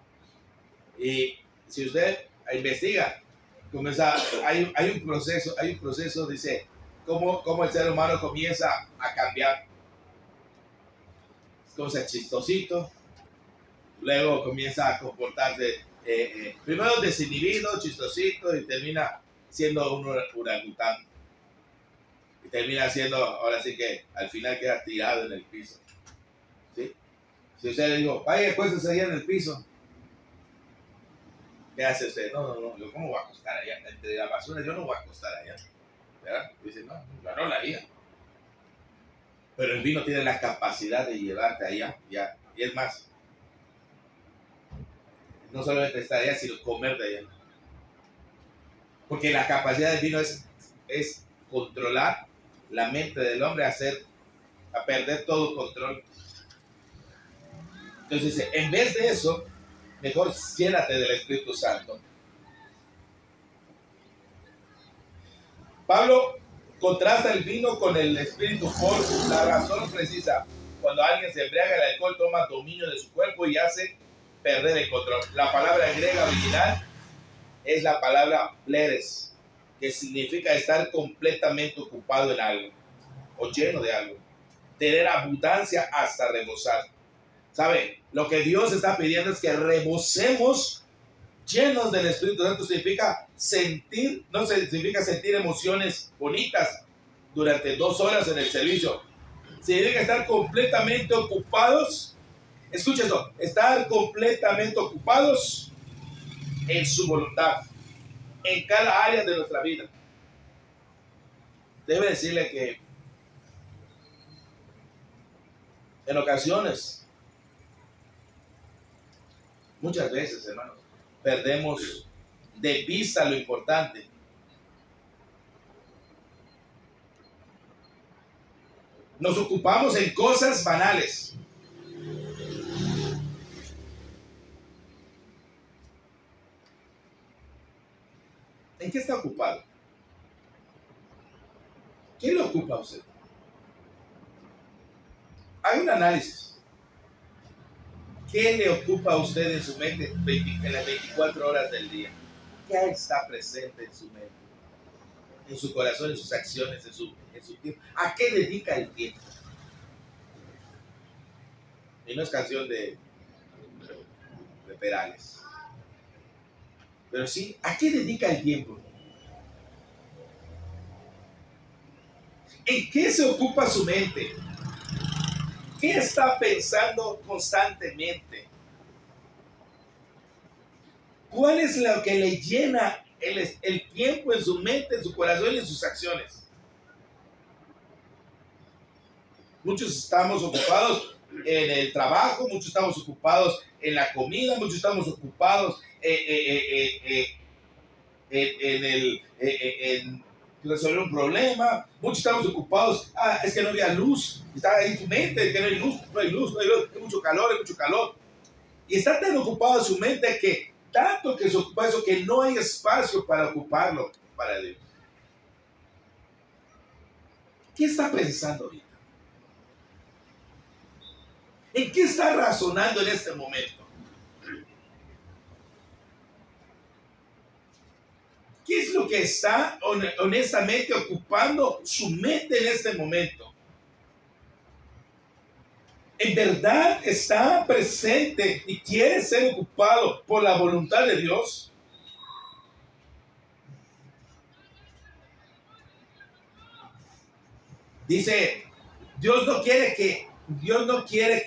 Y si usted investiga, hay un proceso, dice, cómo el ser humano comienza a cambiar. Comienza chistosito, luego comienza a comportarse primero desinhibido, chistosito, y termina siendo un orangután. Y termina siendo, ahora sí que al final queda tirado en el piso. ¿Sí? Si usted le digo, vaya, acuéstese allá en el piso, ¿qué hace usted? No, yo cómo voy a acostar allá, entre la basura yo no voy a acostar allá, ¿verdad? Dice, no lo haría. Pero el vino tiene la capacidad de llevarte allá, ya, y es más, no solamente estar allá, sino comer de allá. Porque la capacidad del vino es controlar la mente del hombre, a perder todo control. Entonces dice, en vez de eso, mejor llénate del Espíritu Santo. Pablo contrasta el vino con el Espíritu por la razón precisa. Cuando alguien se embriaga, el alcohol toma dominio de su cuerpo y hace perder el control. La palabra griega original es la palabra pleres, que significa estar completamente ocupado en algo o lleno de algo, tener abundancia hasta rebosar. ¿Sabe? Lo que Dios está pidiendo es que rebosemos llenos del Espíritu Santo. Significa sentir, no significa sentir emociones bonitas durante 2 horas en el servicio. Significa estar completamente ocupados. Escucha esto, estar completamente ocupados en su voluntad, en cada área de nuestra vida. Debe decirle que en ocasiones, muchas veces, hermanos, perdemos de vista lo importante. Nos ocupamos en cosas banales. ¿En qué está ocupado? ¿Qué le ocupa a usted? Hay un análisis. ¿Qué le ocupa a usted en su mente en las 24 horas del día? ¿Qué está presente en su mente? En su corazón, en sus acciones, en su tiempo. ¿A qué dedica el tiempo? Y no es canción de Perales. Pero sí, ¿a qué dedica el tiempo? ¿En qué se ocupa su mente? ¿Qué está pensando constantemente? ¿Cuál es lo que le llena el tiempo en su mente, en su corazón y en sus acciones? Muchos estamos ocupados en el trabajo, muchos estamos ocupados en la comida, muchos estamos ocupados en resolver un problema. Muchos estamos ocupados. Es que no había luz. Está ahí tu mente, que no hay luz, no hay luz, no hay luz. Hay mucho calor, hay mucho calor. Y está tan ocupado su mente que tanto que se ocupa eso que no hay espacio para ocuparlo para Dios. ¿Qué está pensando ahorita? ¿En qué está razonando en este momento? ¿Qué es lo que está honestamente ocupando su mente en este momento? ¿En verdad está presente y quiere ser ocupado por la voluntad de Dios? Dice, Dios no quiere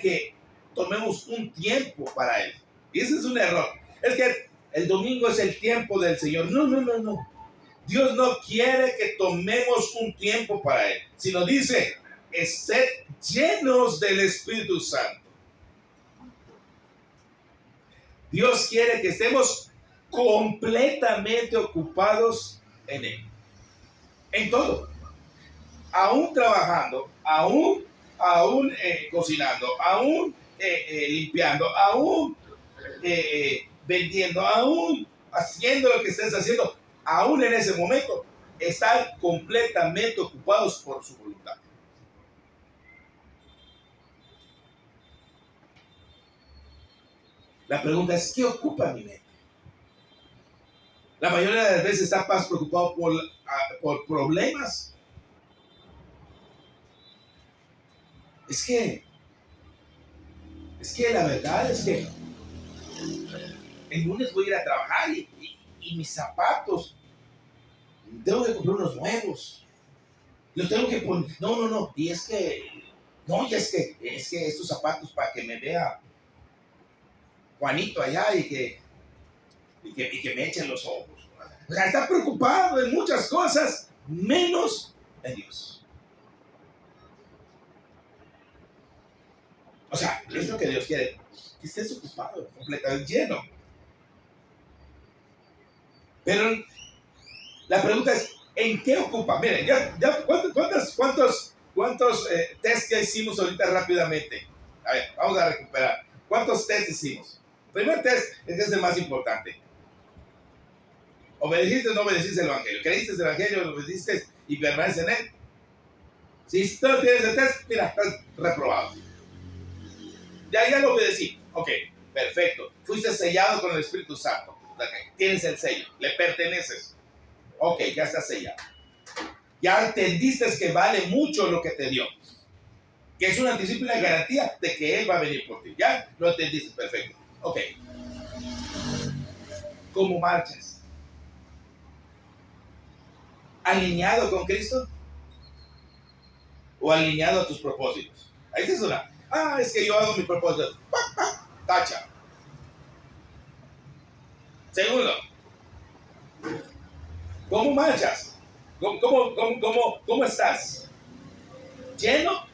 que tomemos un tiempo para Él. Y ese es un error. Es que el domingo es el tiempo del Señor. No. Dios no quiere que tomemos un tiempo para Él, sino dice, sed llenos del Espíritu Santo. Dios quiere que estemos completamente ocupados en Él. En todo. Aún trabajando, aún cocinando, aún limpiando, aún vendiendo, aún haciendo lo que estés haciendo, aún en ese momento, están completamente ocupados por su voluntad. La pregunta es, ¿qué ocupa mi mente? La mayoría de las veces está más preocupado por problemas. Es que la verdad es que el lunes voy a ir a trabajar y mis zapatos, tengo que comprar unos nuevos. Los tengo que poner. No. Y es que estos zapatos para que me vea Juanito allá y que me echen los ojos. O sea, está preocupado en muchas cosas, menos en Dios. O sea, es lo que Dios quiere, que estés ocupado, completamente lleno. Pero la pregunta es, ¿en qué ocupa? Miren, ¿cuántos test ya hicimos ahorita rápidamente? A ver, vamos a recuperar. ¿Cuántos test hicimos? El primer test es el más importante. ¿Obedeciste o no obedeciste el Evangelio? ¿Creíste el Evangelio? ¿Lo obedeciste y permaneces en él? Si tú no tienes el test, mira, estás reprobado. Ya lo obedecí. Ok, perfecto. Fuiste sellado con el Espíritu Santo. Okay. Tienes el sello, le perteneces. Ok, ya estás sellado. Ya entendiste que vale mucho lo que te dio. Que es un anticipo y una garantía de que Él va a venir por ti. Ya lo entendiste, perfecto. Ok. ¿Cómo marchas? ¿Alineado con Cristo? ¿O alineado a tus propósitos? Ahí es una. Es que yo hago mi propósito. Tacha. Segundo, ¿cómo marchas? ¿Cómo estás? ¿Lleno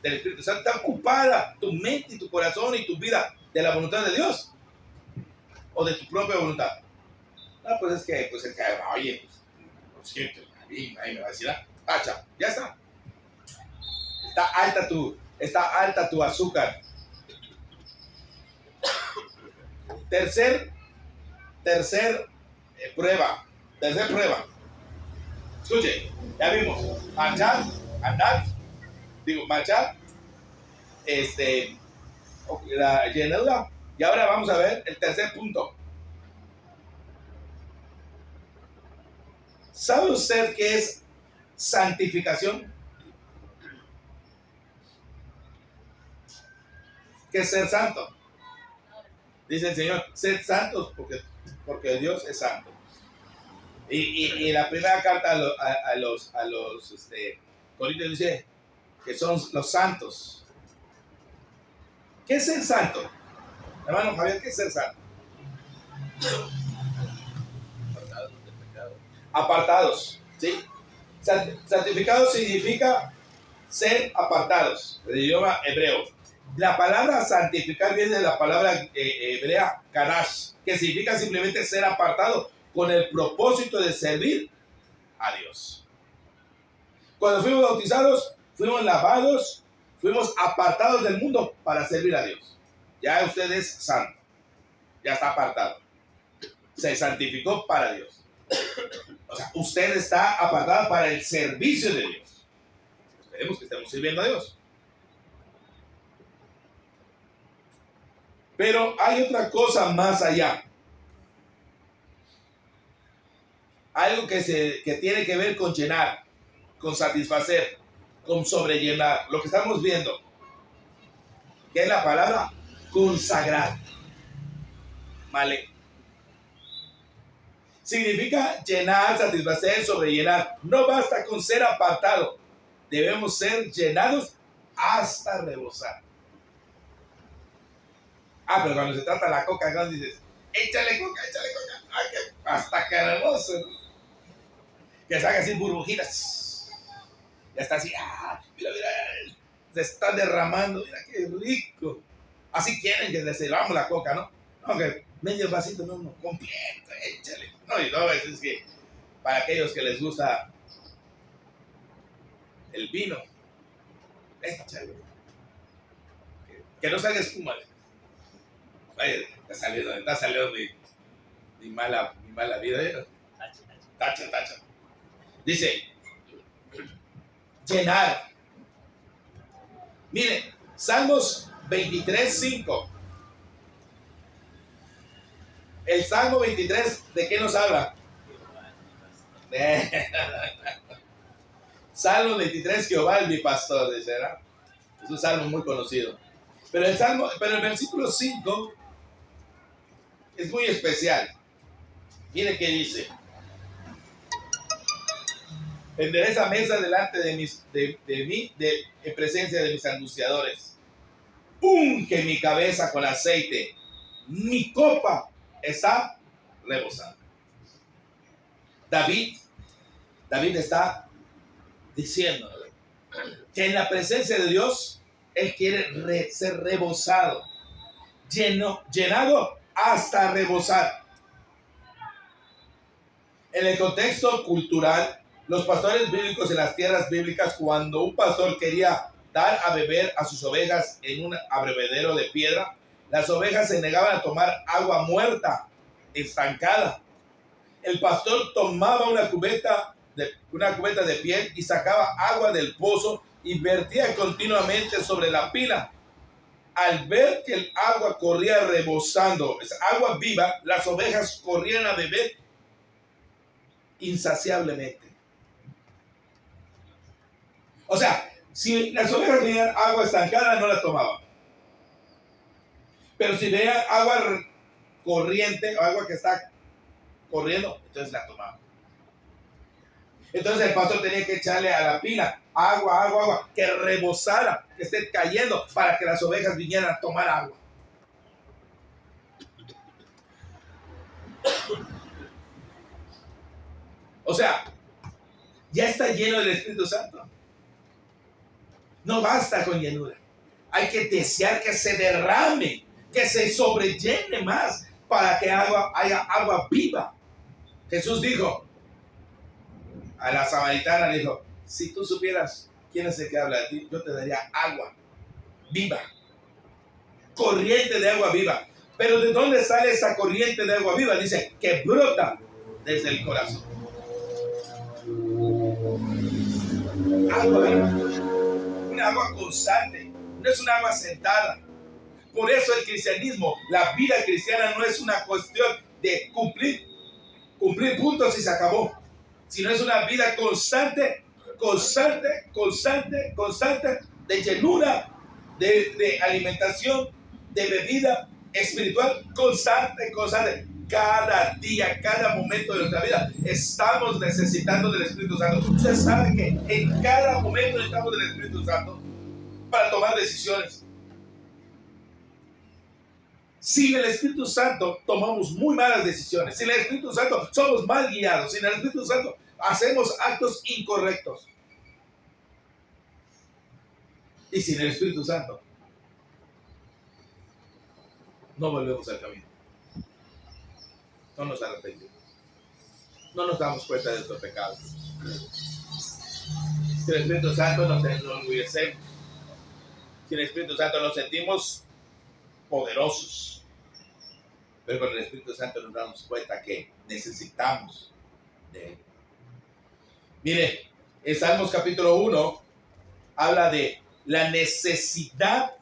del Espíritu Santo? ¿Está ocupada tu mente y tu corazón y tu vida de la voluntad de Dios? ¿O de tu propia voluntad? Pues es que, oye, lo siento, ahí me va a decir, tacha, ya está. Está alta tu azúcar. Tercer prueba. Escuche, ya vimos. Marchar, la llenura. Y ahora vamos a ver el tercer punto. ¿Sabe usted qué es santificación? ¿Qué es ser santo? Dice el Señor, sed santos porque Dios es santo. Y la primera carta a los Corintios dice que son los santos. ¿Qué es ser santo? Hermano Javier, ¿qué es ser santo? Apartados del pecado. Apartados, ¿sí? Santificado significa ser apartados, el idioma hebreo. La palabra santificar viene de la palabra hebrea kadash, que significa simplemente ser apartado con el propósito de servir a Dios. Cuando fuimos bautizados, fuimos lavados, fuimos apartados del mundo para servir a Dios. Ya usted es santo, ya está apartado. Se santificó para Dios. O sea, usted está apartado para el servicio de Dios. Esperemos que estemos sirviendo a Dios. Pero hay otra cosa más allá. Algo que tiene que ver con llenar, con satisfacer, con sobrellenar. Lo que estamos viendo, que es la palabra consagrar. Vale. Significa llenar, satisfacer, sobrellenar. No basta con ser apartado. Debemos ser llenados hasta rebosar. Pero cuando se trata de la coca, ¿no? Dices, échale coca. Ay, que hasta que rebose, ¿no? Que salga así burbujitas. Ya está así, mira, se está derramando, mira qué rico. Así quieren que les sirvamos la coca, ¿no? No, que medio vasito, no, completo, échale. No, y no, es que para aquellos que les gusta el vino, échale. Que no salga espuma. Vaya, está saliendo mi mala vida, ¿eh? Tacha. Dice, llenar. Miren, Salmos 23:5. El Salmo 23, ¿de qué nos habla? Salmo 23, Jehová es mi pastor, dice, ¿verdad? Es un salmo muy conocido. Pero el versículo 5 es muy especial. Mire qué dice. Endereza mesa delante de mí, en presencia de mis anunciadores. Unge mi cabeza con aceite. Mi copa está rebosando. David está diciendo que en la presencia de Dios, él quiere ser rebosado, llenado hasta rebosar. En el contexto cultural, los pastores bíblicos en las tierras bíblicas, cuando un pastor quería dar a beber a sus ovejas en un abrevadero de piedra, las ovejas se negaban a tomar agua muerta, estancada. El pastor tomaba una cubeta de piel y sacaba agua del pozo y vertía continuamente sobre la pila. Al ver que el agua corría rebosando, es agua viva, las ovejas corrían a beber insaciablemente. O sea, si las ovejas veían agua estancada, no la tomaban. Pero si veían agua corriente, o agua que está corriendo, entonces la tomaban. Entonces el pastor tenía que echarle a la pila agua, que rebosara, que esté cayendo, para que las ovejas vinieran a tomar agua. O sea, ya está lleno del Espíritu Santo. No basta con llenura. Hay que desear que se derrame, que se sobrellene más, para que haya agua viva. Jesús dijo a la samaritana, le dijo, si tú supieras quién es el que habla de ti, yo te daría agua viva, corriente de agua viva. Pero ¿de dónde sale esa corriente de agua viva? Dice que brota desde el corazón. Agua viva, una agua constante, no es un agua sentada. Por eso el cristianismo, la vida cristiana, no es una cuestión de cumplir puntos y se acabó, sino es una vida constante, de llenura, de alimentación, de bebida espiritual, constante. Cada día, cada momento de nuestra vida estamos necesitando del Espíritu Santo. Usted sabe que en cada momento necesitamos del Espíritu Santo para tomar decisiones. Sin el Espíritu Santo tomamos muy malas decisiones. Sin el Espíritu Santo somos mal guiados. Sin el Espíritu Santo hacemos actos incorrectos. Y sin el Espíritu Santo no volvemos al camino. No nos arrepentimos. No nos damos cuenta de nuestros pecados. Si el Espíritu Santo nos enorgullecemos. Si el Espíritu Santo nos sentimos poderosos. Pero con el Espíritu Santo nos damos cuenta que necesitamos de Él. Mire, en Salmos capítulo 1 habla de la necesidad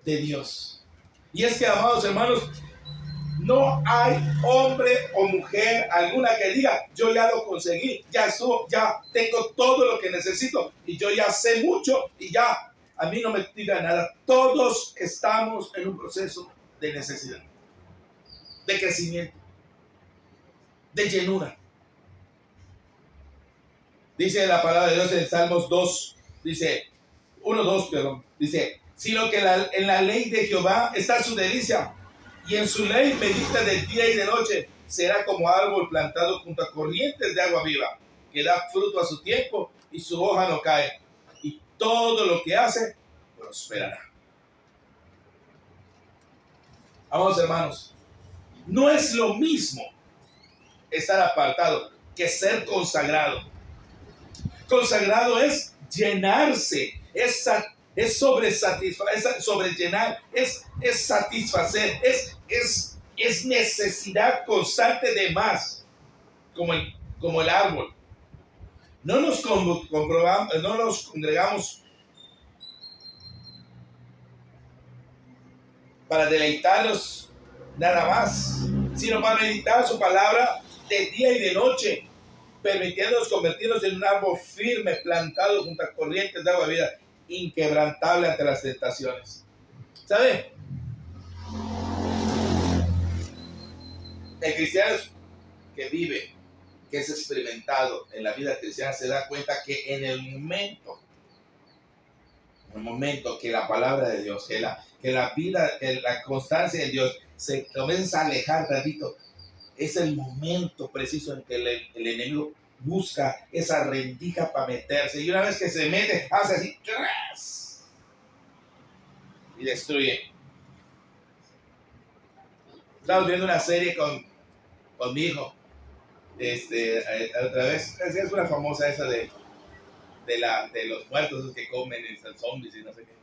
de Dios. Y es que, amados hermanos, no hay hombre o mujer alguna que diga, yo ya lo conseguí, ya tengo todo lo que necesito y yo ya sé mucho y ya a mí no me diga nada. Todos estamos en un proceso de necesidad, de crecimiento, de llenura. Dice la palabra de Dios en Salmos 2, dice, 1:2, perdón, dice, sino que en la ley de Jehová está su delicia, y en su ley medita de día y de noche. Será como árbol plantado junto a corrientes de agua viva, que da fruto a su tiempo y su hoja no cae, y todo lo que hace prosperará. Amados hermanos, no es lo mismo estar apartado que ser consagrado. Consagrado es llenarse, es sobrellenar, es satisfacer, es necesidad constante de más, como el árbol. No nos congregamos para deleitarnos nada más, sino para meditar su palabra de día y de noche, permitiéndonos convertirnos en un árbol firme, plantado junto a corrientes de agua vida, inquebrantable ante las tentaciones. ¿Sabe? El cristiano que vive, que es experimentado en la vida cristiana, se da cuenta que en el momento que la palabra de Dios, que la constancia de Dios se comienza a alejar tantito, es el momento preciso en que el enemigo busca esa rendija para meterse. Y una vez que se mete, hace así ¡tras! Y destruye. Estamos viendo una serie con mi hijo. Otra vez, es una famosa esa de los muertos, esos que comen zombies y no sé qué.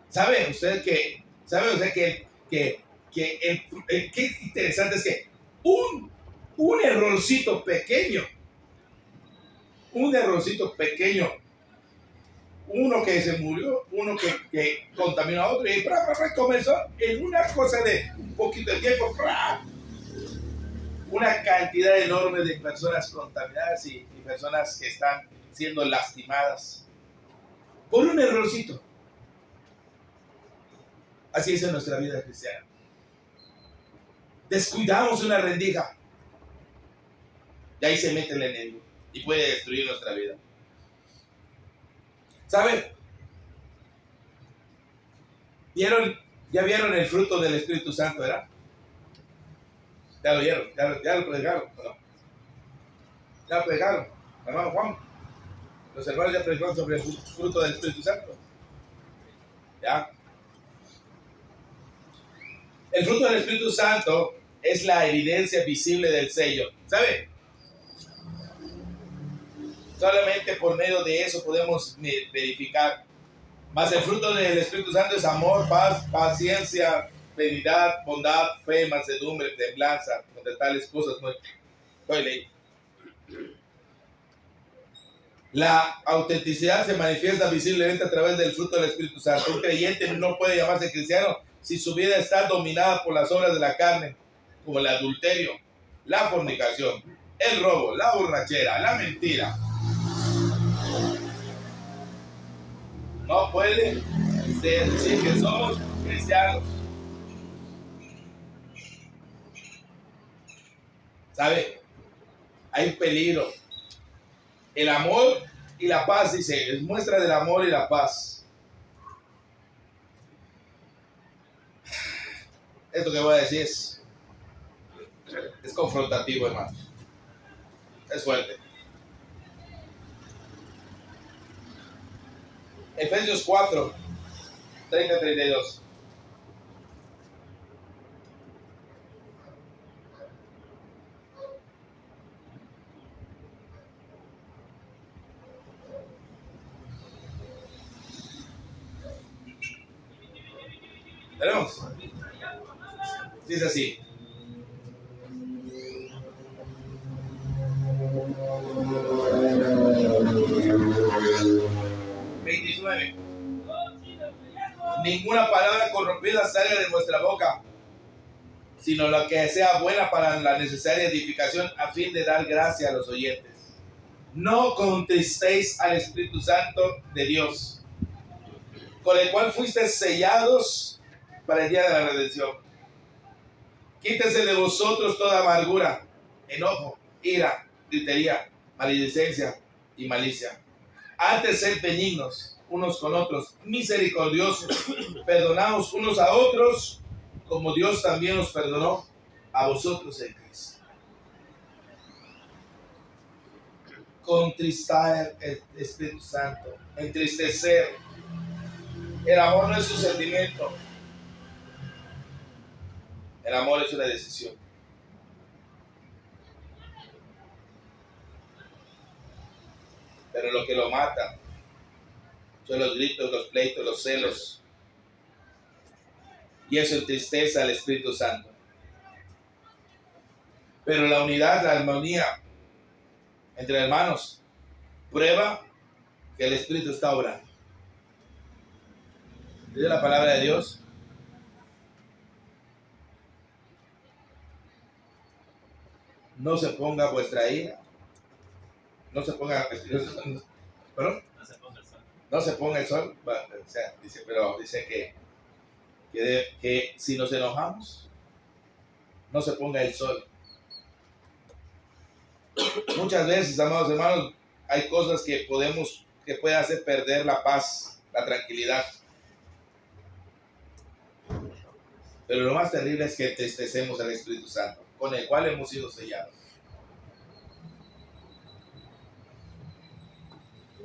¿Sabe usted que qué interesante es que un errorcito pequeño, uno que se murió, uno que contaminó a otro y comenzó en una cosa de un poquito de tiempo, una cantidad enorme de personas contaminadas y personas que están siendo lastimadas por un errorcito. Así es en nuestra vida cristiana. Descuidamos una rendija y ahí se mete el enemigo y puede destruir nuestra vida. ¿Saben? ¿Ya vieron el fruto del Espíritu Santo, verdad? Ya lo vieron, ya lo predicaron, ¿no? Ya lo predicaron, hermano Juan. Los hermanos ya predicaron sobre el fruto del Espíritu Santo. ¿Ya? El fruto del Espíritu Santo es la evidencia visible del sello. ¿Sabe? Solamente por medio de eso podemos verificar. Mas el fruto del Espíritu Santo es amor, paz, paciencia, benignidad, bondad, fe, mansedumbre, templanza. Contra tales cosas no hay ley. La autenticidad se manifiesta visiblemente a través del fruto del Espíritu Santo. Un creyente no puede llamarse cristiano si su vida está dominada por las obras de la carne, como el adulterio, la fornicación, el robo, la borrachera, la mentira. No puede decir que somos cristianos. ¿Sabe? Hay un peligro. El amor y la paz, dice, es muestra del amor y la paz. Esto que voy a decir es confrontativo, hermano. Es fuerte. Efesios 4, 30-32. Dice así. "29. Ninguna palabra corrompida salga de vuestra boca, sino la que sea buena para la necesaria edificación, a fin de dar gracia a los oyentes. No contristéis al Espíritu Santo de Dios, con el cual fuisteis sellados para el día de la redención. Quítese de vosotros toda amargura, enojo, ira, gritería, maledicencia y malicia. Antes sed benignos unos con otros, misericordiosos, perdonaos unos a otros, como Dios también os perdonó a vosotros en Cristo". Contristar el Espíritu Santo, entristecer. El amor no es un sentimiento. El amor es una decisión. Pero lo que lo mata son los gritos, los pleitos, los celos. Y eso entristece al Espíritu Santo. Pero la unidad, la armonía entre hermanos prueba que el Espíritu está obrando. Dice la palabra de Dios. No se ponga vuestra ira. No se ponga. ¿Perdón? No se ponga el sol. No se ponga el sol. Bueno, o sea, dice que si nos enojamos, no se ponga el sol. Muchas veces, amados hermanos, hay cosas que puede hacer perder la paz, la tranquilidad. Pero lo más terrible es que entristecemos al Espíritu Santo, con el cual hemos sido sellados.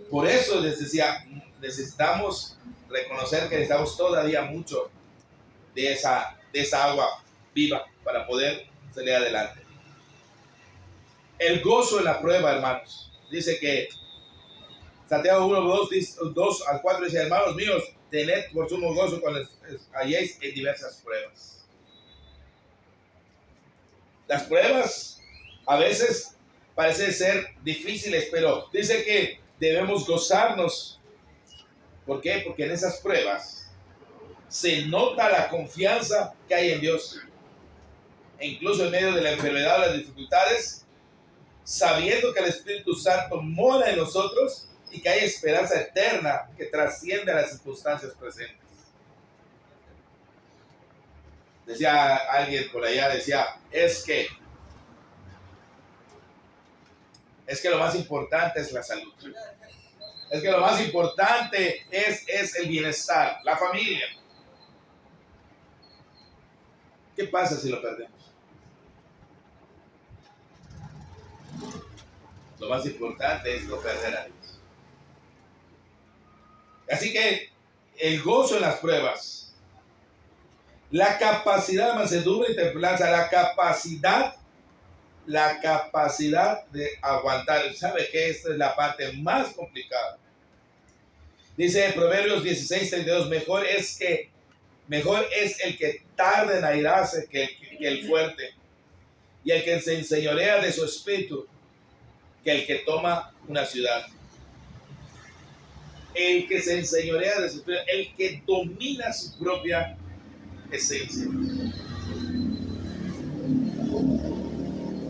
Por eso les decía, necesitamos reconocer que necesitamos todavía mucho de esa agua viva para poder salir adelante. El gozo en la prueba, hermanos. Dice que Santiago 2 al 4 dice: hermanos míos, tened por sumo gozo cuando halléis en diversas pruebas. Las pruebas a veces parecen ser difíciles, pero dice que debemos gozarnos. ¿Por qué? Porque en esas pruebas se nota la confianza que hay en Dios. E incluso en medio de la enfermedad o las dificultades, sabiendo que el Espíritu Santo mora en nosotros y que hay esperanza eterna que trasciende a las circunstancias presentes. Decía alguien por allá, es que lo más importante es la salud. Es que lo más importante es el bienestar, la familia. ¿Qué pasa si lo perdemos? Lo más importante es no perder a Dios. Así que el gozo en las pruebas, la capacidad de mansedumbre y templanza, la capacidad de aguantar. ¿Sabe qué? Esta es la parte más complicada. Dice en Proverbios 16:32, mejor es el que tarda en airarse que el fuerte, y el que se enseñorea de su espíritu que el que toma una ciudad. El que se enseñorea de su espíritu, el que domina su propia esencia.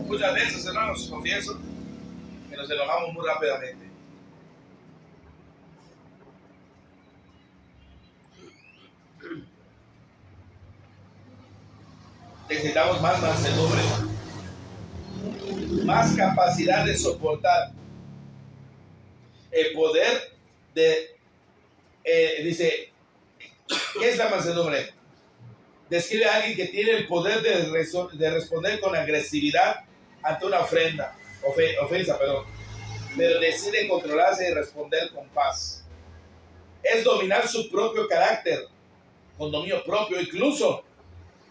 Muchas veces, hermanos, confieso que nos enojamos muy rápidamente. Necesitamos más mansedumbre, más capacidad de soportar, el poder de, dice, ¿qué es la mansedumbre? Describe a alguien que tiene el poder de responder con agresividad ante una ofensa, pero decide controlarse y responder con paz. Es dominar su propio carácter, con dominio propio, incluso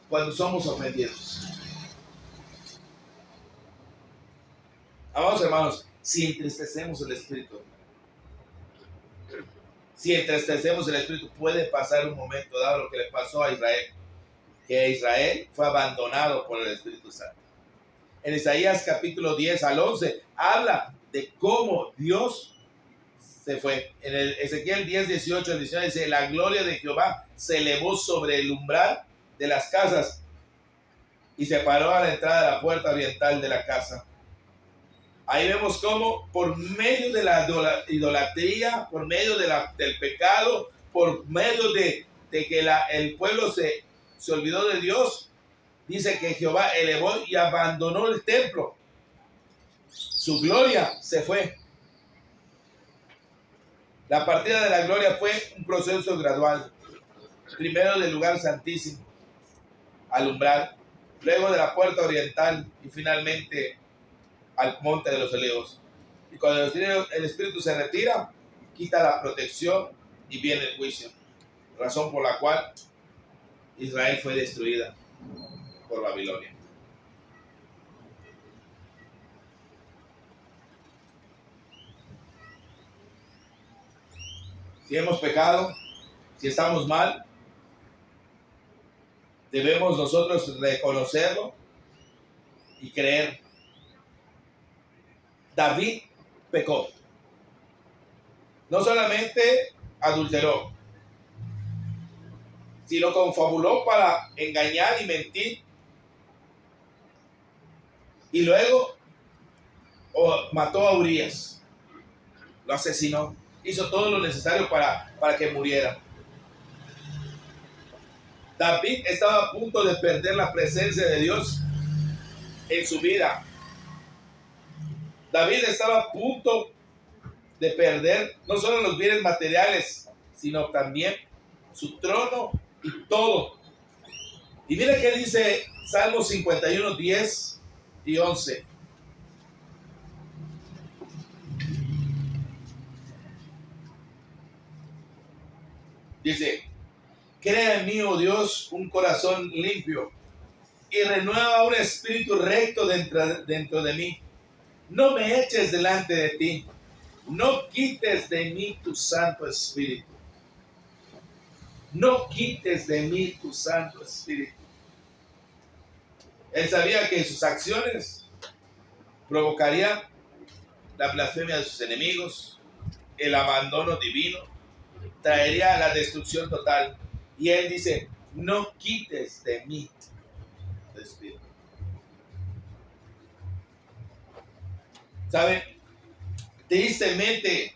cuando somos ofendidos. Amados hermanos, si entristecemos el Espíritu, puede pasar un momento dado lo que le pasó a Israel. que Israel fue abandonado por el Espíritu Santo. En Isaías capítulo 10 al 11 habla de cómo Dios se fue. En el Ezequiel 10, 18 al 19 dice: la gloria de Jehová se elevó sobre el umbral de las casas y se paró a la entrada de la puerta oriental de la casa. Ahí vemos cómo por medio de la idolatría, por medio del pecado, por medio de que el pueblo se olvidó de Dios, dice que Jehová elevó y abandonó el templo. Su gloria se fue. La partida de la gloria fue un proceso gradual. Primero del lugar santísimo, al umbral, luego de la puerta oriental y finalmente al monte de los olivos. Y cuando el Espíritu se retira, quita la protección y viene el juicio. Razón por la cual Israel fue destruida por Babilonia. Si hemos pecado, si estamos mal, debemos nosotros reconocerlo y creer. David pecó. No solamente adulteró, sino confabuló para engañar y mentir. Y luego mató a Urías. Lo asesinó. Hizo todo lo necesario para que muriera. David estaba a punto de perder la presencia de Dios en su vida. David estaba a punto de perder no solo los bienes materiales, sino también su trono y todo. Y mira qué dice Salmos 51, 10 y 11. Dice: crea en mí, oh Dios, un corazón limpio y renueva un espíritu recto dentro de mí. No me eches delante de ti, no quites de mí tu Santo Espíritu. No quites de mí tu Santo Espíritu. Él sabía que sus acciones provocarían la blasfemia de sus enemigos, el abandono divino, traería la destrucción total. Y él dice: no quites de mí tu Espíritu. ¿Saben? Tristemente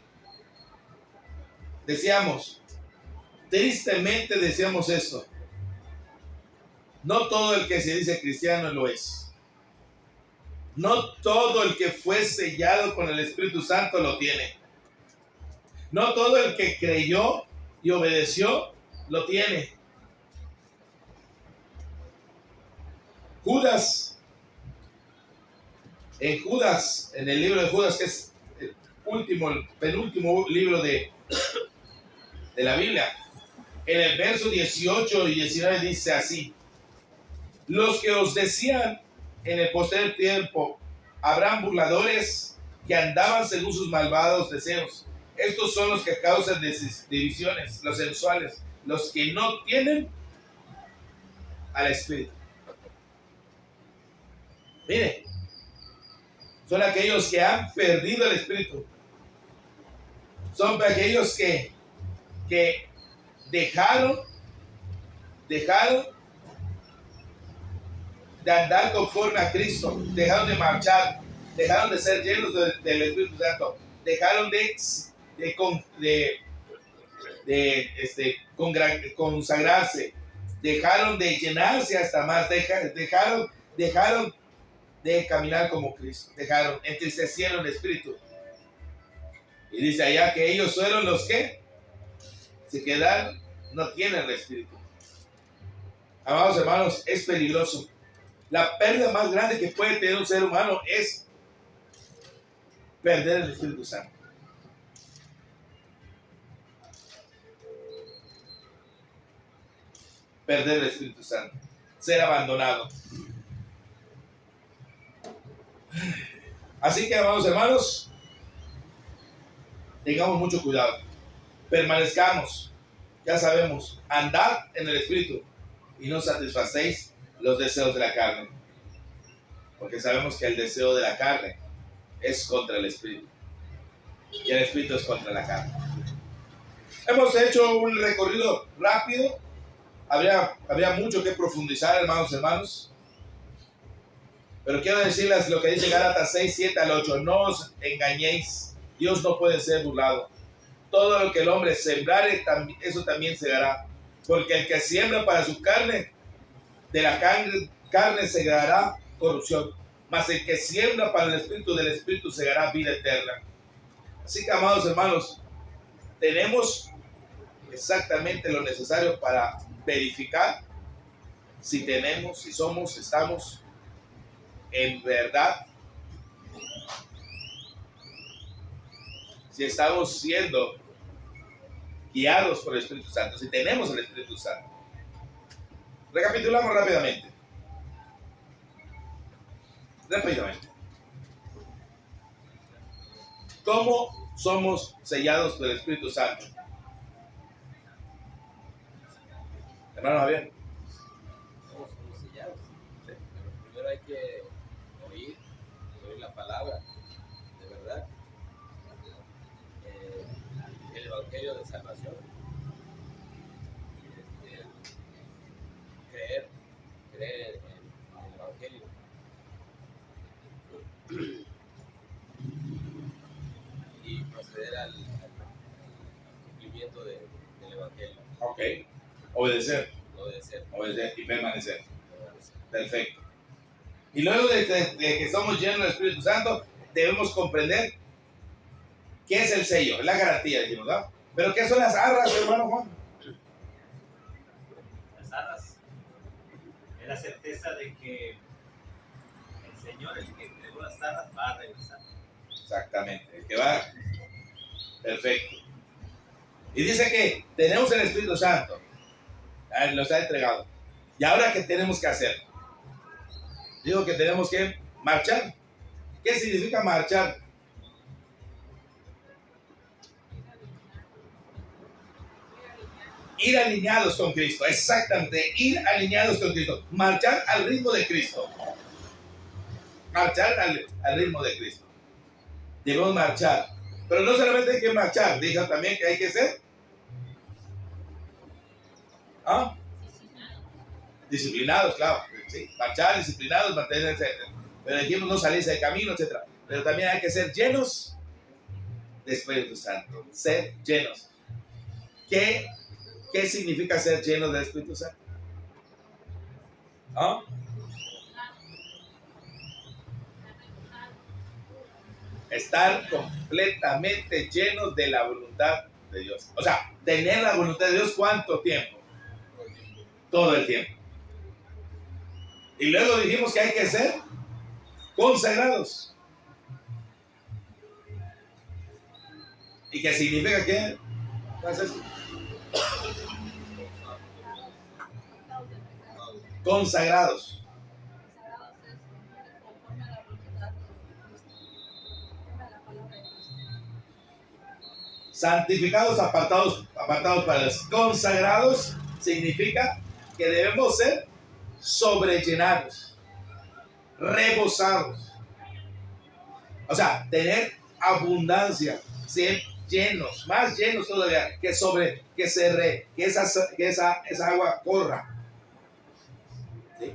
decíamos esto: no todo el que se dice cristiano lo es. No todo el que fue sellado con el Espíritu Santo lo tiene. No todo el que creyó y obedeció lo tiene. Judas, en el libro de Judas, que es el penúltimo libro de la Biblia, en el verso 18 y 19 dice así: los que os decían en el posterior tiempo, habrán burladores que andaban según sus malvados deseos. Estos son los que causan divisiones, los sensuales, los que no tienen al Espíritu. Mire, son aquellos que han perdido el Espíritu. Son aquellos que dejaron de andar conforme a Cristo, dejaron de marchar, dejaron de ser llenos del Espíritu Santo, dejaron de consagrarse, dejaron de llenarse hasta más, dejaron de caminar como Cristo, entristecieron el Espíritu. Y dice allá que ellos fueron los que se quedaron, no tienen el Espíritu. Amados hermanos, es peligroso. La pérdida más grande que puede tener un ser humano es perder el Espíritu Santo. Perder el Espíritu Santo, ser abandonado. Así que, amados hermanos, tengamos mucho cuidado, permanezcamos, ya sabemos, andar en el Espíritu, y no satisfacéis los deseos de la carne. Porque sabemos que el deseo de la carne es contra el espíritu. Y el espíritu es contra la carne. Hemos hecho un recorrido rápido. Habría mucho que profundizar, hermanos. Pero quiero decirles lo que dice Gálatas 6, 7 al 8. No os engañéis. Dios no puede ser burlado. Todo lo que el hombre sembrare, eso también segará. Porque el que siembra para su carne, de la carne segará corrupción. Mas el que siembra para el espíritu, del espíritu segará vida eterna. Así que, amados hermanos, tenemos exactamente lo necesario para verificar si tenemos, si somos, estamos en verdad, si estamos siendo guiados por el Espíritu Santo, si tenemos el Espíritu Santo. Recapitulamos rápidamente. ¿Cómo somos sellados del Espíritu Santo? Hermano Javier. ¿Cómo somos sellados? Sí. Pero primero hay que oír la palabra, de verdad. El Evangelio de Salvación. Creer en el Evangelio. Y proceder al cumplimiento del Evangelio. Ok. Obedecer y permanecer. Perfecto. Y luego de que somos llenos del Espíritu Santo, debemos comprender qué es el sello, es la garantía, dijimos, ¿no? Pero ¿qué son las arras, hermano Juan? Las arras es la certeza de que el Señor, el que entregó las arras, va a regresar. Exactamente, el que va. Perfecto. Y dice que tenemos el Espíritu Santo. Nos ha entregado. ¿Y ahora qué tenemos que hacer? Digo que tenemos que marchar. ¿Qué significa marchar? Ir alineados con Cristo. Exactamente, ir alineados con Cristo. Marchar al ritmo de Cristo. Marchar al ritmo de Cristo. Debemos marchar. Pero no solamente hay que marchar, dijo también que hay que ser disciplinados, claro. Sí, marchar, disciplinados, mantenerse. Pero dijimos no salirse del camino, etc. Pero también hay que ser llenos de Espíritu Santo. Ser llenos. ¿Qué significa ser llenos del Espíritu Santo? Estar completamente llenos de la voluntad de Dios. O sea, tener la voluntad de Dios, ¿cuánto tiempo? Todo el tiempo. Y luego dijimos que hay que ser consagrados. ¿Y qué significa que? Consagrados. Santificados, apartados para Dios. Consagrados significa que debemos ser sobrellenados, rebosados. O sea, tener abundancia, ser llenos, más llenos todavía, que esa agua corra. ¿Sí?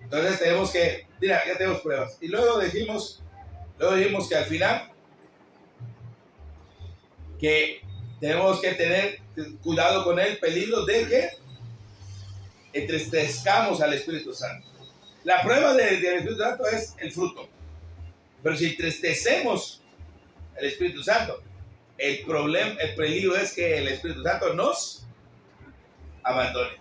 Entonces tenemos que, mira, ya tenemos pruebas. Y luego dijimos que al final que tenemos que tener cuidado con el peligro de que entristezcamos al Espíritu Santo. La prueba del Espíritu Santo es el fruto. Pero si entristecemos al Espíritu Santo, el peligro es que el Espíritu Santo nos abandone.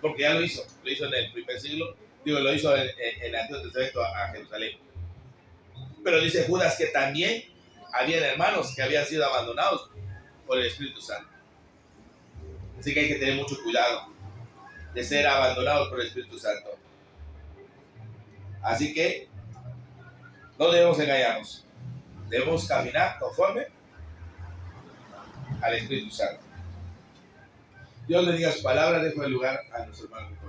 Porque ya lo hizo en el primer siglo, lo hizo en el Antiguo Testamento a Jerusalén. Pero dice Judas que también habían hermanos que habían sido abandonados por el Espíritu Santo. Así que hay que tener mucho cuidado de ser abandonados por el Espíritu Santo. Así que no debemos engañarnos. Debemos caminar conforme al Espíritu Santo. Dios le diga su palabra, dejo el lugar a nuestro hermano.